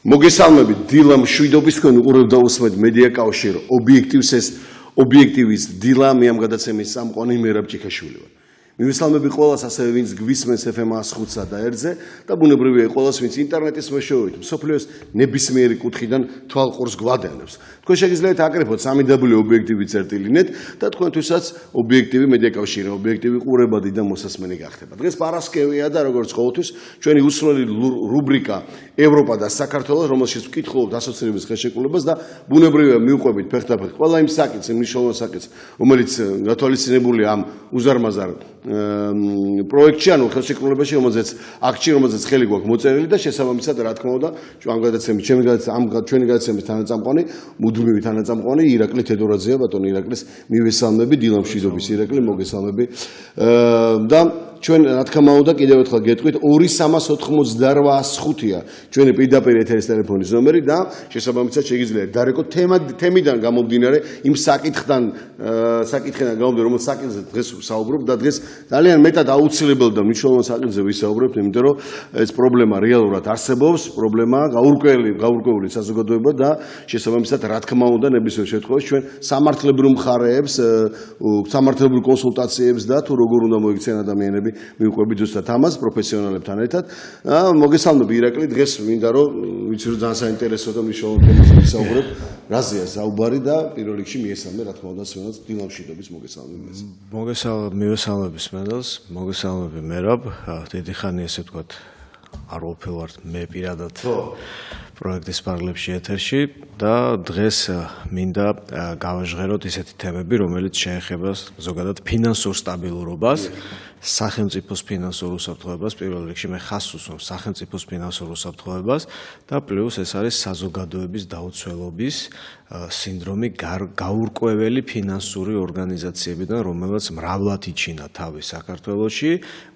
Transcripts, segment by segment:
მოგესალმებით დილა მშვიდობის თქვენ უყურებთ უსმენთ მედია კავშირ ობიექტივის დილა მე ამ გადაცემის წამყვანი მერაბ ჭიქაშვილი ვარ. მივესალმები ყველას ასევე ვინც გვისმენს FM 105-სა და ერთ-ზე და ბუნებრივია ყველას ვინც ინტერნეტის მეშვეობით მსოფლიოს ნებისმიერი კუთხიდან თვალყურს გვადევნებს. თქვენ შეგიძლიათ აკრიფოთ www.obiektivi.net და თქვენთვისაც ობიექტივი მედია კავშირი, ობიექტივი ყურებადი და მოსასმენი გახდება. დღეს პარასკევია და როგორც ყოველთვის ჩვენი უსმელი რუბრიკა ევროპა და საქართველოს, რომელშიც ვკითხულობთ ასოცირების ხელშეკრულებას და ბუნებრივია მივყვებით ფეხდაფეხ ყველა იმ საკითხს, იმ მნიშვნელოვან საკითხს, რომელიც გათვალისწინებულია ამ უზარმაზარ პროექტში, ანუ ხელშეკრულებაში, რომელზეც ხელი გვაქვს მოწერილი და შესაბამისად, რა თქმა უნდა, ჩვენი გადაცემის თანაწამყვანი, მუდმივი თანაწამყვანი ირაკლი თედორაძეა, ბატონო ირაკლის მივესალმები, დილა მშვიდობის ირაკლი, მოგესალმები. და ჩვენ რა თქმა უნდა კიდევ ერთხელ გეტყვით 23885-ია ჩვენი პირდაპირ ეთერის ტელეფონის ნომერი და შესაბამისად შეგიძლიათ დარეკოთ თემიდან გამომდინარე იმ საკითხიდან გამომდინარე რომ საკითხზე დღეს ვსაუბრობ და დღეს ძალიან მეტად აუცილებელ და მნიშვნელოვან საკითხზე ვისაუბრებთ, იმიტომ რომ ეს პრობლემა რეალურად არსებობს, პრობლემა გაურკვეველი საზოგადოება და შესაბამისად რა თქმა უნდა ნებისმიერ შემთხვევაში ჩვენ სამართლებრივ მხარეებს, სამართლებრივ კონსულტაციებს და თუ როგორ უნდა მოიქცნენ ადამიანები მივყვებით ზუსტად ამას პროფესიონალებთან ერთად. მოგესალმები ირაკლი, დღეს მინდა რომ ვიცი რომ ძალიან საინტერესო და მნიშვნელოვანი თემაზე ვისაუბრებ. რაზეა საუბარი და პირველ რიგში მიესალმე რა თქმა უნდა სვენელს დილა მშვიდობის მოგესალმები. მივესალმები სვენელს, მოგესალმები მერაბ. დიდი ხანი ესე ვთქვათ არ ვფილვარ მე პირადად პროექტის პარლებში ეთერში და დღეს მინდა გავაჟღეროთ ისეთი თემები, რომელიც შეეხება ზოგადად ფინანსურ სტაბილურობას, სახელმწიფოს ფინანსურ უსაფრთხოებას, პირველ რიგში მე ხაზს უსვამ სახელმწიფოს ფინანსურ უსაფრთხოებას და პლუს ეს არის საზოგადოების დაუცველობის სინდრომი გაურკვეველი ფინანსური ორგანიზაციებიდან, რომელსაც მრავლად იჩინა თავი საქართველოში,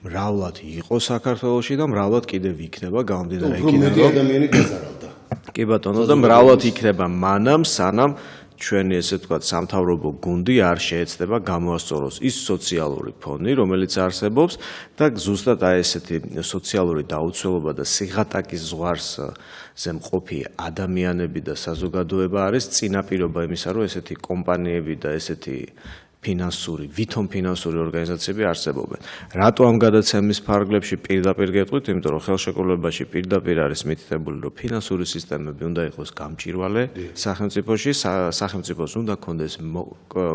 მრავლად იყო საქართველოში და მრავლად კიდევ იქნება გამომდინარე იქიდან რომ ადამიანი გაზარავდა. კი ბატონო და მრავლად იქნება მანამ სანამ ჩვენი ესე ვთქვათ სამთავრობო გუნდი არ შეეცდება გამოასწოროს ის სოციალური ფონი, რომელიც არსებობს და ზუსტად აი ესეთი სოციალური დაუცველობა და სიღატაკის ზღვარზე მყოფი ადამიანები და საზოგადოება არის წინაპირობა იმისა, რომ ესეთი კომპანიები და ესეთი ვითომ ფინანსური ორგანიზაციები არსებობენ. რატო ამ გადაცემის ფარგლებში პირდაპირ გეტყვით, იმიტომ რომ ხელშეკრულებაში პირდაპირ არის მითითებული, რომ ფინანსური სისტემები უნდა იყოს გამჭვირვალე სახელმწიფოში, სახელმწიფოს უნდა ქონდეს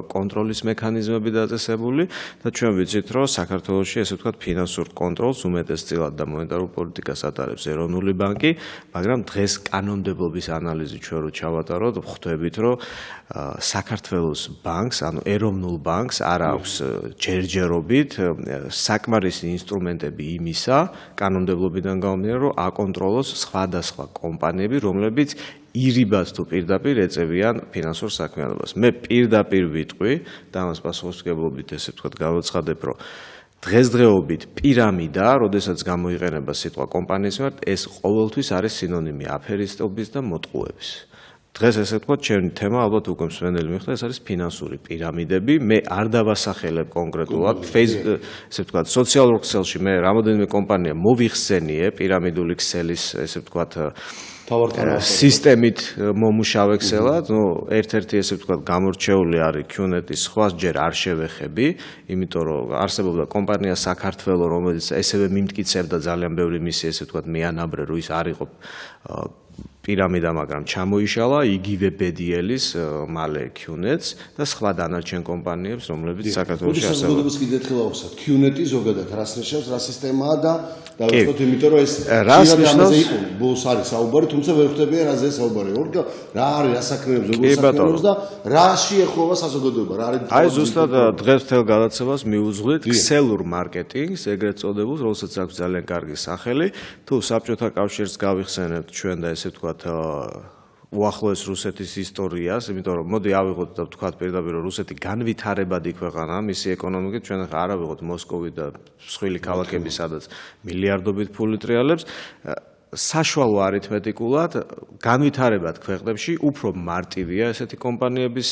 კონტროლის მექანიზმები დაწესებული და ჩვენ ვიცით, რომ საქართველოში ესე ვთქვათ ფინანსურ კონტროლს უმეტესწილად და მონეტარულ პოლიტიკას ატარებს ეროვნული ბანკი, მაგრამ დღეს კანონმდებლობის ანალიზი ჩვენ რო ჩავატაროთ, ხვდებით, რომ საქართველოს ბანკს, ანუ ეროვნულ ბანკს არ აქვს ჯერჯერობით საკმარისი ინსტრუმენტები იმისა, კანონმდებლობიდან გამომდინარე, რომ აკონტროლოს სხვადასხვა კომპანიები, რომლებიც ირიბად თუ პირდაპირ ეწევიან ფინანსურ საქმიანობას. მე პირდაპირ ვიტყვი და ამას პასუხისმგებლობით ესე ვთქვათ გავაცხადებ, რომ დღესდღეობით პირამიდა, როდესაც გამოიყენება სიტყვა კომპანიის მიმართ, ეს ყოველთვის არის სინონიმი αφერისტობის და მოტყუების. დღეს ესე ვთქვათ, ჩემი თემა ალბათ უკვე მსვენელი მიხვდა, ეს არის ფინანსური პირამიდები. მე არ დავასახელებ კონკრეტულად, ესე ვთქვათ, სოციალურ ქსელში მე რამოდენიმე კომპანია მოვიხსენიე პირამიდული ქსელის, ესე ვთქვათ, სისტემით მომუშავე ქსელად, ერთ-ერთი ესე ვთქვათ გამორჩეული არის QNET-ის, სხვას ჯერ არ შევეხები, იმიტომ რომ არსებობდა კომპანია საქართველოს, რომელიც ესევე მიმტკიცებდა ძალიან ბევრი მისი ესე ვთქვათ მეანაბრე, რომ ის არ იყო პირამიდა, მაგრამ ჩამოიშალა იგივე ბედიელის მალე QNET-ს და სხვა დანარჩენ კომპანიებს, რომლებიც საქართველოში არსებობენ. საზოგადოებას კიდევ ერთხელ ავხსნათ, QNET-ი ზოგადად რა ნიშნავს, რა სისტემაა და დავიწყოთ, იმიტომ რომ ეს ამაზე იყო ბოლოს არის საუბარი, თუმცა ვერ ხვდებია რაზე საუბარი. რა არის ასაქმეებს, როგორ საქმეებს და რა შეეხება საზოგადოება, რა არის. აი ზუსტად დღეს მთელ გადაცემას მიუძღვით ქსელურ მარკეტინგს, ეგრეთ წოდებულს, რომელსაც აქვს ძალიან კარგი სახელი. თუ საბჭოთა კავშირს გავიხსენებთ ჩვენ და ესე ვთქვათ უახლოეს რუსეთის ისტორიას, იმიტომ რომ მოდი ავიღოთ და ვთქვათ პირდაპირ რომ რუსეთი განვითარებადი ქვეყანაა, მისი ეკონომიკით ჩვენ ახლა არ ავიღოთ მოსკოვი და მსხვილი ქალაქები, სადაც მილიარდობით ფული ტრიალებს. საშუალო არითმეტიკულად განვითარებად ქვეყნებში უფრო მარტივია ესეთი კომპანიების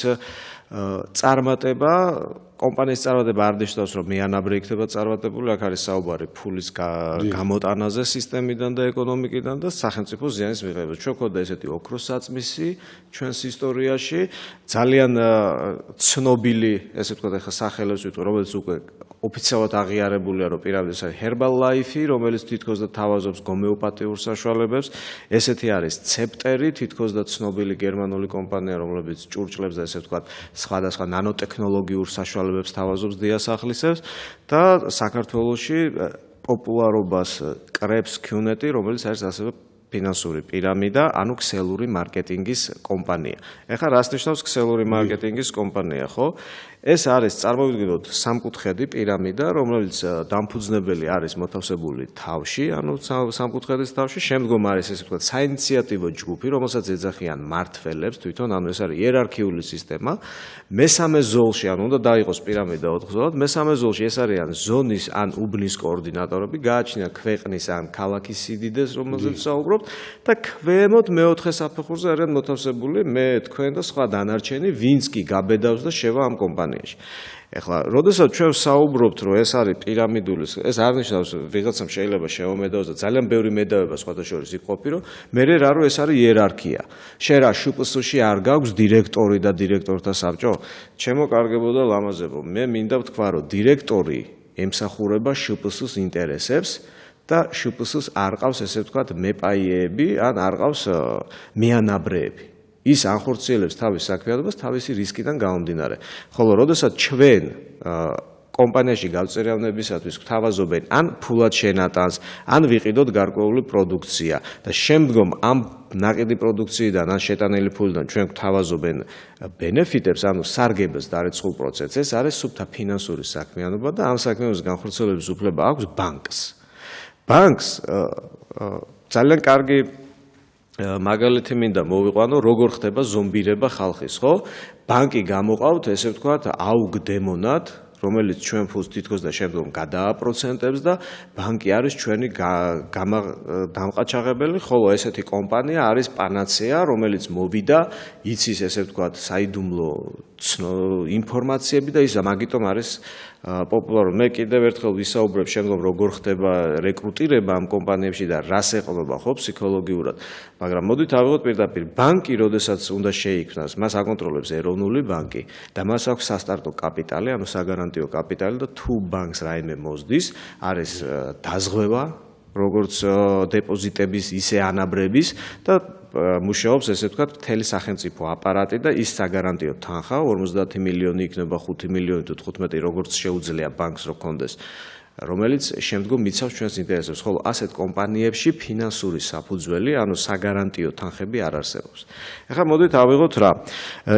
წარმატება კომპანიის წარმატება არ ნიშნავს, რომ მეანაბრე იქნება წარმატებული, აქ არის საუბარი ფულის გამოტანაზე სისტემიდან და ეკონომიკიდან და სახელმწიფო ზიანის მიღება. ჩვენ გვქონდა ესეთი ოქროს საწმისი ჩვენს ისტორიაში, ძალიან ცნობილი, ესე ვთქვათ, ახლა სახელებს ვიტყვი, რომელიც უკვე ოფიციალურად აღიარებულია, რომ პირამიდის არის Herbalife, რომელიც თითქოს და თავაზობს გომეოპათიურ საშუალებებს. ესეთი არის Cepteri, თითქოს და ცნობილი გერმანული კომპანია, რომელიც ჭურჭლებს და ესე ვთქვათ, სხვადასხვა ნანოტექნოლოგიურ საშუალებებს თავაზობს დიასახლისებს და საქართველოში პოპულარობას კრებს QNET, რომელიც არის ასევე ფინანსური პირამიდა, ანუ ქსელური მარკეტინგის კომპანია. ეხლა რას ნიშნავს ქსელური მარკეტინგის კომპანია, ხო? ეს არის წარმოვიდგინოთ სამკუთხედი პირამიდა, რომელიც დამფუძნებელი არის მოთავსებული თავში, ანუ სამკუთხედის თავში, შემდგომ არის ესე ვთქვათ საინიციატივო ჯგუფი, რომელსაც ეძახიან მმართველებს თვითონ, ანუ ეს არის იერარქიული სისტემა. მესამე ზოლში, ანუ უნდა დაიყოს პირამიდა 4 ზოლად, მესამე ზოლში ეს არიან ზონის ან უბნის კოორდინატორები, გააჩნია ქვეყნის ან ქალაქის სიდიდეს, რომელზეც საუბრობთ და ქვემოთ მეოთხე საფეხურზე არიან მოთავსებული მე, თქვენ და სხვა დანარჩენი, ვინც კი გაბედავს და შევა ამ კომპანიაში. ეხლა, როდესაც ჩვენ საუბრობთ, რომ ეს არის პირამიდული, ეს არ ნიშნავს, ვიღაცამ შეიძლება შეომედაოს და ძალიან ბევრი მედავება სხვათა შორის იყოფი, რომ მე რა რომ ეს არის იერარქია. შენ რა შპს-ში არ გაქვს დირექტორი და დირექტორთა საბჭო? ჩემო კარგებო და ლამაზებო, მე მინდა ვთქვა, რომ დირექტორი ემსახურება შპს-ის ინტერესებს და შპს-ს არ ყავს ესე ვთქვათ მეპაიეები ან არ ყავს მეანაბრეები. ის ანხორციელებს თავის საქმიანობას თავისი რისკიდან გამომდინარე. ხოლო როდესაც ჩვენ კომპანიაში გავწერავნებისათვის გვთავაზობენ ან ფულად შენატანს, ან ვიყიდოთ გარკვეული პროდუქცია და შემდგომ ამ ნაყიდი პროდუქციიდან ან შეტანილი ფულიდან ჩვენ გვთავაზობენ ბენეფიტებს, ანუ სარგებელს დარეცხულ პროცესს, ეს არის სუფთა ფინანსური საქმიანობა და ამ საქმიანობის განხორციელების უფლება აქვს ბანკს. ბანკს ძალიან კარგი მაგალითი მინდა მოვიყვანო, როგორ ხდება ზომბირება ხალხის, ხო? ბანკი გამოყავთ, ესე ვთქვათ, აუგდემონად, რომელიც ჩვენ ფულს თითქოს და შემდგომ გადააპროცენტებს და ბანკი არის ჩვენი დამყაჩაღებელი, ხოლო ესეთი კომპანია არის პანაცეა, რომელიც მოვიდა, იცის ესე ვთქვათ, საიდუმლო ინფორმაციები და ის მაგიტომ არის პოპულარული. მე კიდევ ერთხელ ვისაუბრებ შემდგომ როგორ ხდება რეკრუტირება ამ კომპანიებში და რას ეყობა ხო ფსიქოლოგიურად, მაგრამ მოდით ავიღოთ პირდაპირ ბანკი, როდესაც უნდა შეიქმნას, მას აკონტროლებს ეროვნული ბანკი და მას აქვს სასტარტო კაპიტალი, ანუ საგარანტიო კაპიტალი და თუ ბანკს რაიმე მოსდის, არის დაზღვევა, როგორც დეპოზიტების, ისე ანაბრების და მუშაობს ესე ვთქვათ მთელი სახელმწიფო აპარატი და ის საგარანტიო თანხა 50 მილიონი იქნება 5 მილიონი თუ 15, როგორც შეუძლია ბანკს რო კონდეს, რომელიც შემდგომ მიცავს ჩვენს ინტერესებს, ხოლო ასეთ კომპანიებში ფინანსური საფუძველი, ანუ საგარანტიო თანხები არ არსებობს. ეხლა მოდით ავიღოთ რა.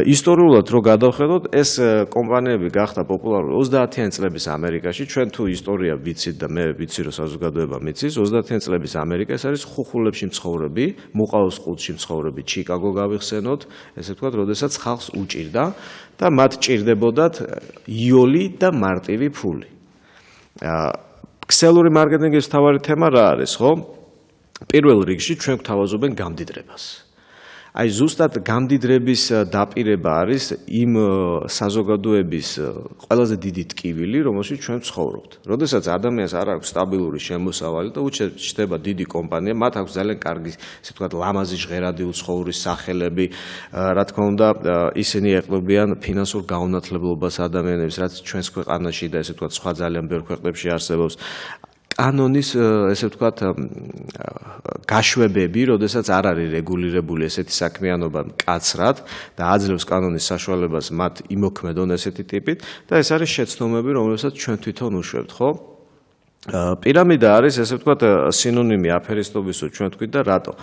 ისტორიულად რო გადავხედოთ, ეს კომპანიები გახდა პოპულარული 30-იან წლების ამერიკაში. ჩვენ თუ ისტორია ვიცით და მე ვიცი რომ საზოგადოება მიცის, 30-იან წლების ამერიკა ეს არის ხუხულებში მცხოვრები, მუყაოს ყუთში მცხოვრები, ჩიკაგო გავიხსენოთ, ესე ვთქვათ, როდესაც ხალხს უჭირდა და მათ ჭირდებოდათ იოლი და მარტივი ფული. ქსელური მარკეტინგის მთავარი თემა რა არის, ხო? პირველ რიგში ჩვენ გვთავაზობენ გამდიდრებას. აი ზუსტად გამდიდრების დაპირება არის იმ საზოგადოების ყველაზე დიდი ტკივილი, რომელშიც ჩვენ ვცხოვრობთ. როდესაც ადამიანს არ აქვს სტაბილური შემოსავალი და უჩვენებს ჩნდება დიდი კომპანია, მათ აქვს ძალიან კარგი, ესე ვთქვათ, ლამაზი ჟღერადი უცხოური სახელები, რა თქმა უნდა, ისინი ეყრდნობიან ფინანსურ გაუნათლებლობას ადამიანებს, რაც ჩვენს ქვეყანაში და ესე ვთქვათ, სხვა ძალიან ბევრ ქვეყნებში არსებობს. კანონის, ესე ვთქვათ, გაშვებები, როდესაც არ არის რეგულირებული ესეთი საქმიანობა მკაცრად და აძლევს კანონის საშუალებას მათ იმოქმედონ ესეთი ტიპით და ეს არის შეცდომები, რომლებსაც ჩვენ თვითონ უშვებთ, ხო? პირამიდა არის, ესე ვთქვათ, სინონიმი აფერისტობისო, ჩვენ თქვით და რატო?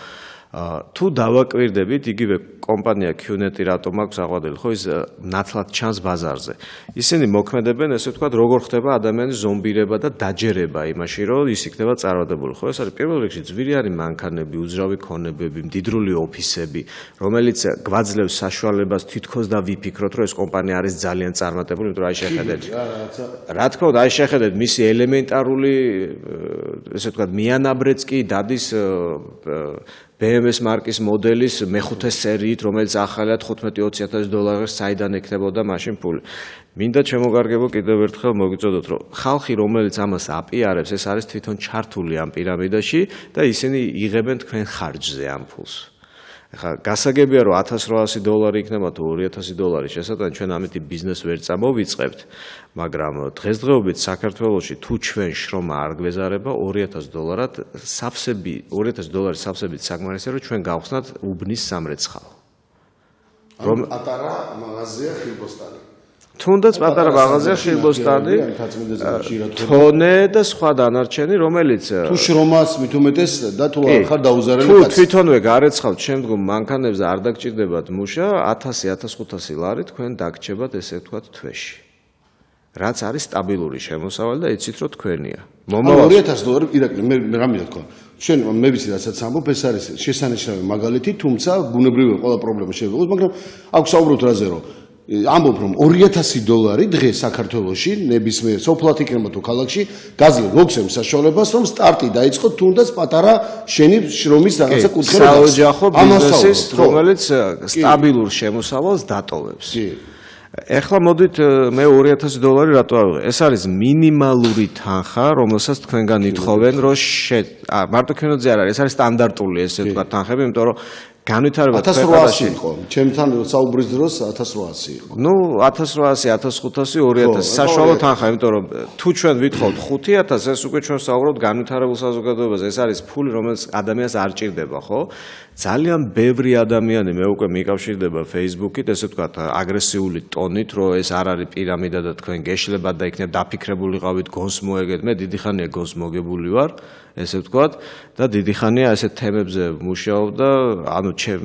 თუ დავაკვირდებით, იგივე კომპანია QNET რატომ აქვს აღვადილი, ხო, ის ნათლად ჩანს ბაზარზე. ისინი მოქმედებენ, ესე ვთქვათ, როგორ ხდება ადამიანის ზომბირება და დაჯერება იმაში, რომ ის იქნება წარმატებული, ხო? ეს არის პირველ რიგში ძვირიანი მანქანები, უძრავი ქონებები, მდიდრული ოფისები, რომელიც გვაძლევს საშუალებას თითქოს და ვიფიქროთ, რომ ეს კომპანია არის ძალიან წარმატებული, იმიტომ რომ აი შეხედეთ. რა თქმა უნდა, აი შეხედეთ, მისი ელემენტარული, ესე ვთქვათ, მიანაბრეც კი დადის BMW-ს მარკის მოდელის მეხუთე სერიით, რომელიც ახალად $15,000-20,000 საიდან ექნებოდა მაშინ ფული. მინდა ჩემოგარგებო კიდევ ერთხელ მოგიწოდოთ, რომ ხალხი, რომელიც ამას აპიარებს, ეს არის თვითონ ჩართული ამ პირამიდაში და ისინი იღებენ თქვენ ხარჯზე ამ ფულს. ახლა გასაგებია რომ $1,800 იქნება თუ $2,000 შესაძლოა ჩვენ ამითი ბიზნეს ვერ წამოვიწყებთ, მაგრამ დღესდღეობით საქართველოში თუ ჩვენ შრომა არ გვეზარება $2,000-ად $2,000 სავსებით საკმარისია რომ ჩვენ გავხსნათ უბნის სამრეცხაო. რომ პატარა მაღაზია ხილბოსტანი. თუნდაც პატარა მაღაზია ხილბოსტანი, თონე და სხვა დანარჩენი, რომელიც თუ შრომას მით უმეტეს და თუ არ ხარ დაუზარელი კაცი. თუ თვითონვე გარეცხავთ შემდგომ მანქანებზე არ დაგჭირდებათ მუშა, 1000-1500 ლარი თქვენ დაგჭებათ ესე ვთქვათ თვეში. რაც არის სტაბილური შემოსავალი და იცით რომ თქვენია. $2,000 ირაკლი მე რამედა თქვა. ჩვენ მე ვიცი რასაც ამბობ, ეს არის შესანიშნავი მაგალითი, თუმცა ბუნებრივია ყველა პრობლემა შეიძლება, მაგრამ აქ საუბრობთ რაზე რომ ამბობ რომ $2,000 დღეს საქართველოში ნებისმიერ სოფლად იქნება თუ ქალაქში გაძლევ მოგცემს საშუალებას რომ სტარტი დაიწყო თუნდაც პატარა შენი შრომის რაღაცა კუთხე რომ საოჯახო ბიზნესის რომელიც სტაბილურ შემოსავალს დატოვებს. ეხლა მოდით მე $2,000 რატო ავიღე? ეს არის მინიმალური თანხა, რომელსაც თქვენგან ითხოვენ, რომ მარტო ქინოძე არ არის, ეს არის სტანდარტული ესე ვთქვათ თანხები, იმიტომ რომ განვითარება 1800 იყო. ჩემთან საუბრის დროს 1800 იყო. ნუ 1800, 1500, 2000 საშუალო თანხა, იმიტომ რომ თუ ჩვენ ვითხოვთ 5000, ეს უკვე ჩვენ საუბრობთ განვითარებულ საზოგადოებაზე. ეს არის ფული, რომელიც ადამიანს არ ჭირდება, ხო? ძალიან ბევრი ადამიანი მე უკვე მიკავშირდება Facebook-ით, ესე ვთქვათ, აგრესიული ტონით, რომ ეს არ არის პირამიდა და თქვენ გეშლებათ და იქნებ დაფიქრებულიყავით გონს მოეგეთ. მე დიდი ხანია გონს მოგებული ვარ, ესე ვთქვათ, და დიდი ხანია ესეთ თემებზე მუშაობ და ანუ ჩემ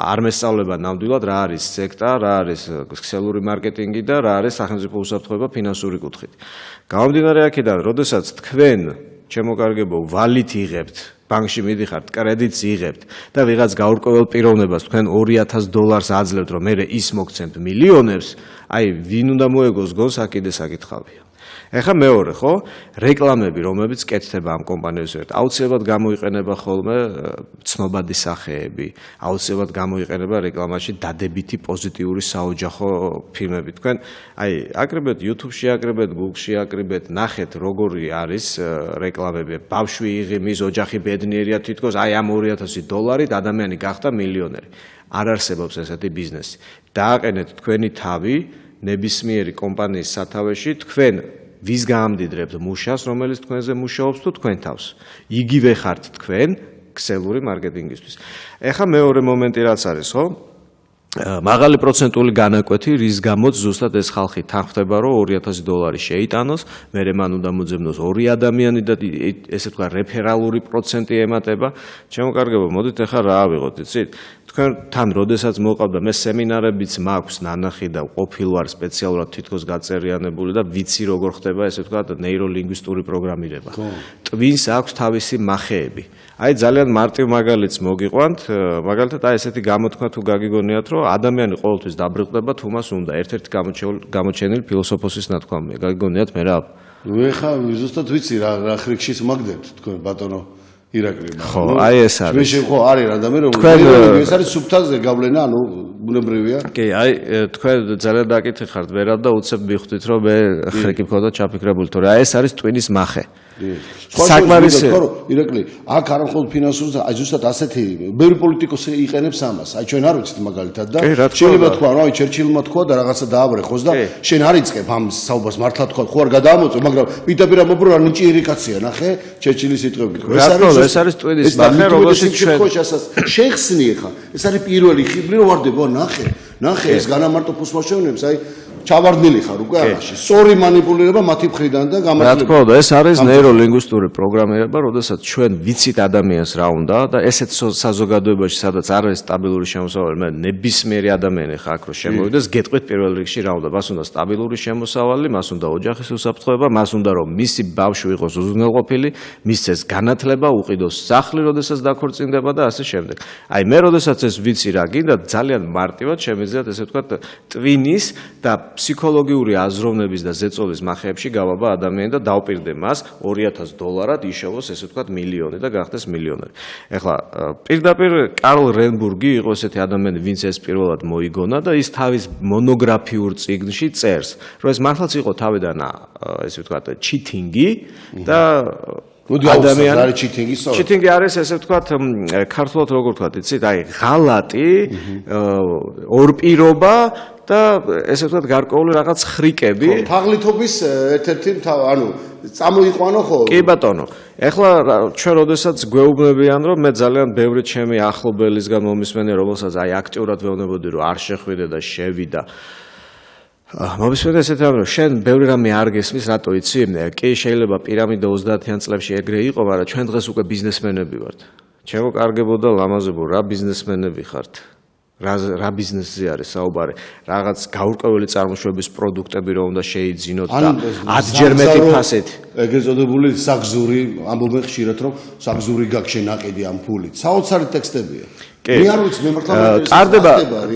არ მესწავლება ნამდვილად რა არის სექტა, რა არის ქსელური მარკეტინგი და რა არის სახელმწიფო უსაფრთხოება ფინანსური კუთხით. გამომდინარე აქედან, როდესაც თქვენ ჩემოგარგებო ვალით იღებთ, ბანკში მიდიხართ, კრედიტს იღებთ და ვიღაც გაურკვეველ პიროვნებას თქვენ $2,000 აძლევთ, რომ მე ის მოგცემთ მილიონებს, აი ვინ უნდა მოეგოს გონს აქ კიდე საკითხავია. ეხლა მეორე ხო, რეკლამები, რომლებიც კეთდება ამ კომპანიებს ერთ, აუცილებლად გამოიყენება ხოლმე ცნობადი სახეები, აუცილებლად გამოიყენება რეკლამაში დადებითი პოზიტიური საოჯახო ფილმები. თქვენ აი აკრიბეთ YouTube-ში, აკრიბეთ Google-ში, აკრიბეთ, ნახეთ როგორი არის რეკლამები. ბავშვი იღიმის, ოჯახი ბედნიერია, თითქოს აი ამ $2,000-ით ადამიანი გახდა მილიონერი. არ არსებობს ესეთი ბიზნესი. დააყენეთ თქვენი თავი ნებისმიერი კომპანიის სათავეში, თქვენ ვის გაამდიდრებთ მუშას, რომელიც თქვენზე მუშაობს თუ თქვენ თავს. იგივე ხართ თქვენ ქსელური მარკეტინგისთვის. ეხლა მეორე მომენტი რაც არის, ხო? მაღალი პროცენტული განაკვეთი, რის გამოც ზუსტად ეს ხალხი თანხდება, რომ $2,000 შეიტანოს, მერე მან უნდა მოძებნოს 2 ადამიანი და ესე ვთქვა რეფერალური პროცენტი ემატება. ჩემოკარგებო, მოდით ეხლა რა ავიღოთ, იცით? თქვენთან როდესაც მოყავდა მე სემინარებიც მაქვს ნანახი და ყოფილ ვარ სპეციალურად თითქოს გაწერიანებული და ვიცი როგორ ხდება ესე ვთქვათ ნეიროლინგვისტური პროგრამირება. ტვინს აქვს თავისი მახეები. აი ძალიან მარტივ მაგალითს მოგიყვანთ, მაგალითად აი ესეთი გამოთქმა თუ გაგიგონიათ, რომ ადამიანი ყოველთვის დაბრიყდება თუ მას უნდა ერთ-ერთი გამოჩენილი ფილოსოფოსის ნათქვამია. გაგიგონიათ მე რა? ნუ ეხა ზუსტად ვიცი რა ხრიქშიც მაგდებთ თქვენ ბატონო ირაკლი. ხო, აი ეს არის. მე შევხო არის ადამიანი რომ ეს არის სუბტაზე გავლენა, ანუ ბუნებრივია. კი, აი თქვენ ძალიან დაკითხი ხართ, ვერად და უცებ მიხვდით რომ მე ხრიკი მქონდა ჩაფიქრებული, თორე აი ეს არის ტვინის მახე. საკმარისი ირაკლი, აქ არ მხოლოდ ფინანსურზე, აი ზუსტად ასეთი ბევრი პოლიტიკოსი იყენებს ამას. აი ჩვენ არ ვიცით მაგალითად და შეიძლება თქვა, რა ვიცი, ჩერჩილმა თქვა და რაღაცა დააბრეხოს და შენ არ იწყებ ამ საუბარს მართლა თქვა, ხო არ გადაამოწე, მაგრამ პირდაპირ ამბობ რა ნიჭიერი კაცია, ნახე, ჩერჩილის სიტყვები. ეს არის ტვინის მახე, რომელშიც ჩვენ შეხსნი ხა. ეს არის პირველი ხიბლი რომ ვარდება, ნახე ეს განამარტო ფუსმაშოვნებს, აი ჩავარდნილი ხარ უკვე ამაში. სწორი მანიპულირება მათი მხრიდან და გამართლება. რა თქმა უნდა, ეს არის ნეიროლინგვისტური პროგრამირება, როდესაც ჩვენ ვიცით ადამიანს რა უნდა და ესეთ საზოგადოებაში, სადაც არ არის სტაბილური შემოსავალი, მე ნებისმიერი ადამიანი ხარ აქ რომ შემოვიდეს, გეტყვით პირველ რიგში რა უნდა. მას უნდა სტაბილური შემოსავალი, მას უნდა ოჯახის უსაფრთხოება, მას უნდა რომ მისი ბავშვი იყოს უზრუნველყოფილი, მისცეს განათლება, უყიდოს სახლი, როდესაც დაქორწინდება და ასე შემდეგ. აი მე როდესაც ეს ვიცი რა გინდა, ძალიან მარტივად შემიძლიათ ესე ვთქვათ ტვინის და ფსიქოლოგიური აზროვნების და ზეწოლის მახეებში გავაბა ადამიანი და დავპირდე მას $2000 იშოვოს ესე ვთქვათ მილიონი და გახდეს მილიონერი. ეხლა პირდაპირ კარლ რენბურგი იყო ესეთი ადამიანი, ვინც ეს პირველად მოიგონა და ის თავის მონოგრაფიურ წიგნში წერს, რომ ეს მართლაც იყო თავიდან ესე ვთქვათ ჩიტინგი და ადამიანი ჩიტინგი არის ესე ვთქვათ ქართულად როგორ ვთქვათ იცით აი ღალატი ორპირობა და ესე ვთქვათ გარკვეული რაღაც ხრიკები თაღლითობის ერთ-ერთი ანუ წამოიყვანო ხო კი ბატონო ეხლა ჩვენ როდესაც გვეუბნებიან რომ მე ძალიან ბევრი ჩემი ახლობელისგან მომისმენია რომელსაც აი აქტიურად ვეუბნებოდი რომ არ შეხვიდე და შევიდა მომისმენია ესეთი რამე რომ შენ ბევრი რამე არ გესმის რატო იცი კი შეიძლება პირამიდა 30-იან წლებში ეგრე იყო მაგრამ ჩვენ დღეს უკვე ბიზნესმენები ვართ ჩემო კარგებო და ლამაზებო რა ბიზნესმენები ხართ რა ბიზნესზე არის საუბარი რაღაც გაურკვეველი წარმოშობის პროდუქტები რომ უნდა შეიძინოთ და 10-ჯერ მეტი ფასით ეგრეთ წოდებული საგზური ამბობენ ხშირად რომ საგზური გაგშე ნაყიდი ამ ფულით საოცარი ტექსტებია მე არ ვიცი მე მართლა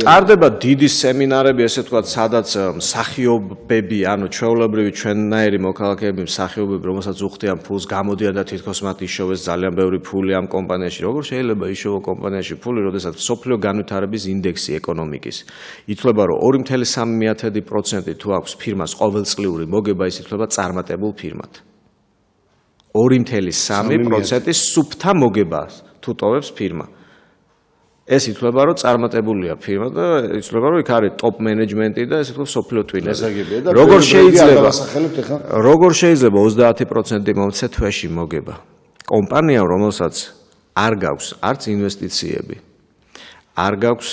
ტარდება დიდი სემინარები ესე ვთქვათ სადაც მსახიობები ანუ ჩვეულებრივი ჩვენნაირი მოქალაქეები მსახიობები რომელსაც უხდიან ფულს გამოდიან და თითქოს მათ იშოვეს ძალიან ბევრი ფული ამ კომპანიაში როგორ შეიძლება იშოვო კომპანიაში ფული როდესაც მსოფლიო განვითარების ინდექსი ეკონომიკის ითვლება რომ 2.3% თუ აქვს ფირმას ყოველწლიური მოგება ის ითვლება წარმატებულ ფირმად 2.3% სუფთა მოგებას თუ ტოვებს ფირმა ეს ითვლება რომ წარმატებულია ფირმა და ითვლება რომ იქ არის ტოპ მენეჯმენტი და ესე ვთქვათ სოფლიო ტვინები როგორ შეიძლება 30% მომცე თვეში მოგება კომპანია რომელსაც არ გაქვს არც ინვესტიციები არ გაქვს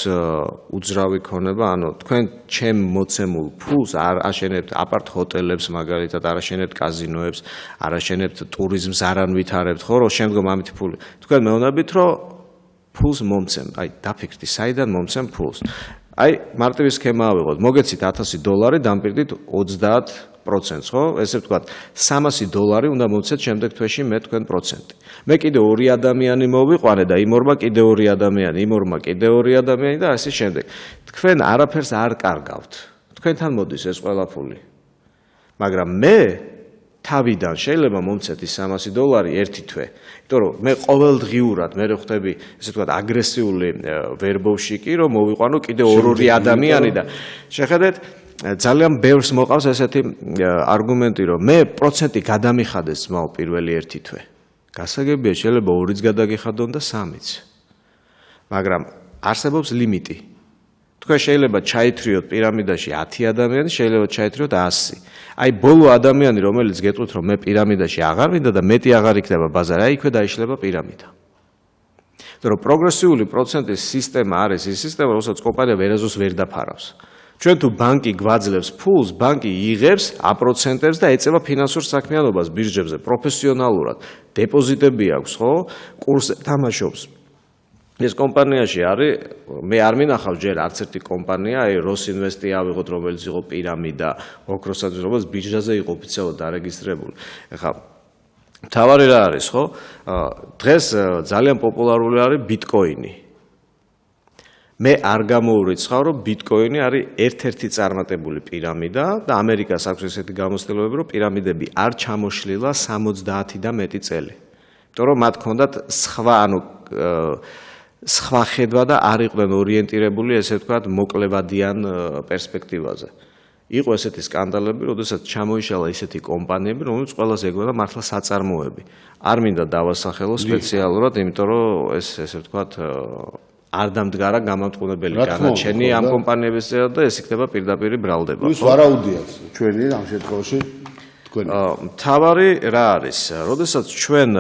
უძრავი ქონება ანუ თქვენ ჩემ მოცემულ ფულს არ აშენებთ აპარტ ჰოტელებს მაგალითად არ აშენებთ კაზინოებს არ აშენებთ ტურიზმს არ ანვითარებთ ხო რომ შემდგომ ამით ფული თქვენ მეუბნებით რომ ფულს მომცემ, აი დაფიქრდი, საიდან მომცემ ფულს. აი მარტივი სქემა ავიღოთ, მოგეცით $1000, დამპირდით 30%, ხო? ესე ვთქვათ, $300 უნდა მომცეთ შემდეგ თვეში მე თქვენ პროცენტი. მე კიდე ორი ადამიანი მოვიყვანე და იმ ორმა კიდე ორი ადამიანი, იმ ორმა კიდე ორი ადამიანი და ასე შემდეგ. თქვენ არაფერს არ კარგავთ. თქვენთან მოდის ეს ყველა ფული. მაგრამ მე თავიდან შეიძლება მომცეთ ის $300 ერთი თვე. იმიტომ რომ მე ყოველდღიურად მე ხვდები, ესე ვთქვათ, აგრესიული ვერბოვშიკი, რომ მოვიყვანო კიდე ორი ადამიანი და შეხედეთ, ძალიან ბევრს მოყავს ესეთი არგუმენტი, რომ მე პროცენტი გადამიხადეს ძმაო პირველი ერთი თვე. გასაგებია შეიძლება 2-იც გადაგიხადონ და 3-იც. მაგრამ არსებობს ლიმიტი. თქვენ შეიძლება ჩაითრიოთ პირამიდაში 10 ადამიანი, შეიძლება ჩაითრიოთ 100. აი ბოლო ადამიანი რომელიც გეტყვით რომ მე პირამიდაში აღარ მინდა და მეტი აღარ იქნება ბაზარი, აი იქვე დაიშლება პირამიდა. იმიტომ რომ პროგრესიული პროცენტის სისტემა არის ის სისტემა, რომელსაც კომპანია ვერაზოს ვერ დაფარავს. ჩვენ თუ ბანკი გვაძლევს ფულს, ბანკი იღებს, აპროცენტებს და ეწევა ფინანსურ საქმიანობას ბირჟებზე პროფესიონალურად. დეპოზიტები აქვს, ხო? კურსზე თამაშობს. ეს კომპანიაში არის, მე არ მინახავ ჯერ არც ერთი კომპანია, აი როსინვესტი ავიღოთ, რომელიც იყო პირამიდა, ოქროსაც, რომელიც ბირჟაზე იყო ოფიციალურად დარეგისტრირებული. ეხლა თავარი რა არის, ხო? დღეს ძალიან პოპულარული არის ბიტკოინი. მე არ გამოურიცხავ, რომ ბიტკოინი არის ერთ-ერთი წარმატებული პირამიდა და ამერიკას აქვს ესეთი გამოცდილებები, რომ პირამიდები არ ჩამოშლილა 70 და მეტი წელი. იმიტომ რომ მათ ჰქონდათ სხვა ხედვა და არ იყვნენ ორიენტირებული, ესე ვთქვათ, მოკლევადიან პერსპექტივაზე. იყო ესეთი სკანდალები, როდესაც ჩამოიშალა ისეთი კომპანიები, რომელიც ყველას ეგონა მართლა საწარმოები. არ მინდა დავასახელო სპეციალურად, იმიტომ რომ ეს ესე ვთქვათ, არ დამდგარა გამამტყუნებელი განაჩენი ამ კომპანიების და ეს იქნება პირდაპირი ბრალდება. ის ვარაუდიათ ჩვენი ამ შემთხვევაში თავარი რა არის? როდესაც ჩვენ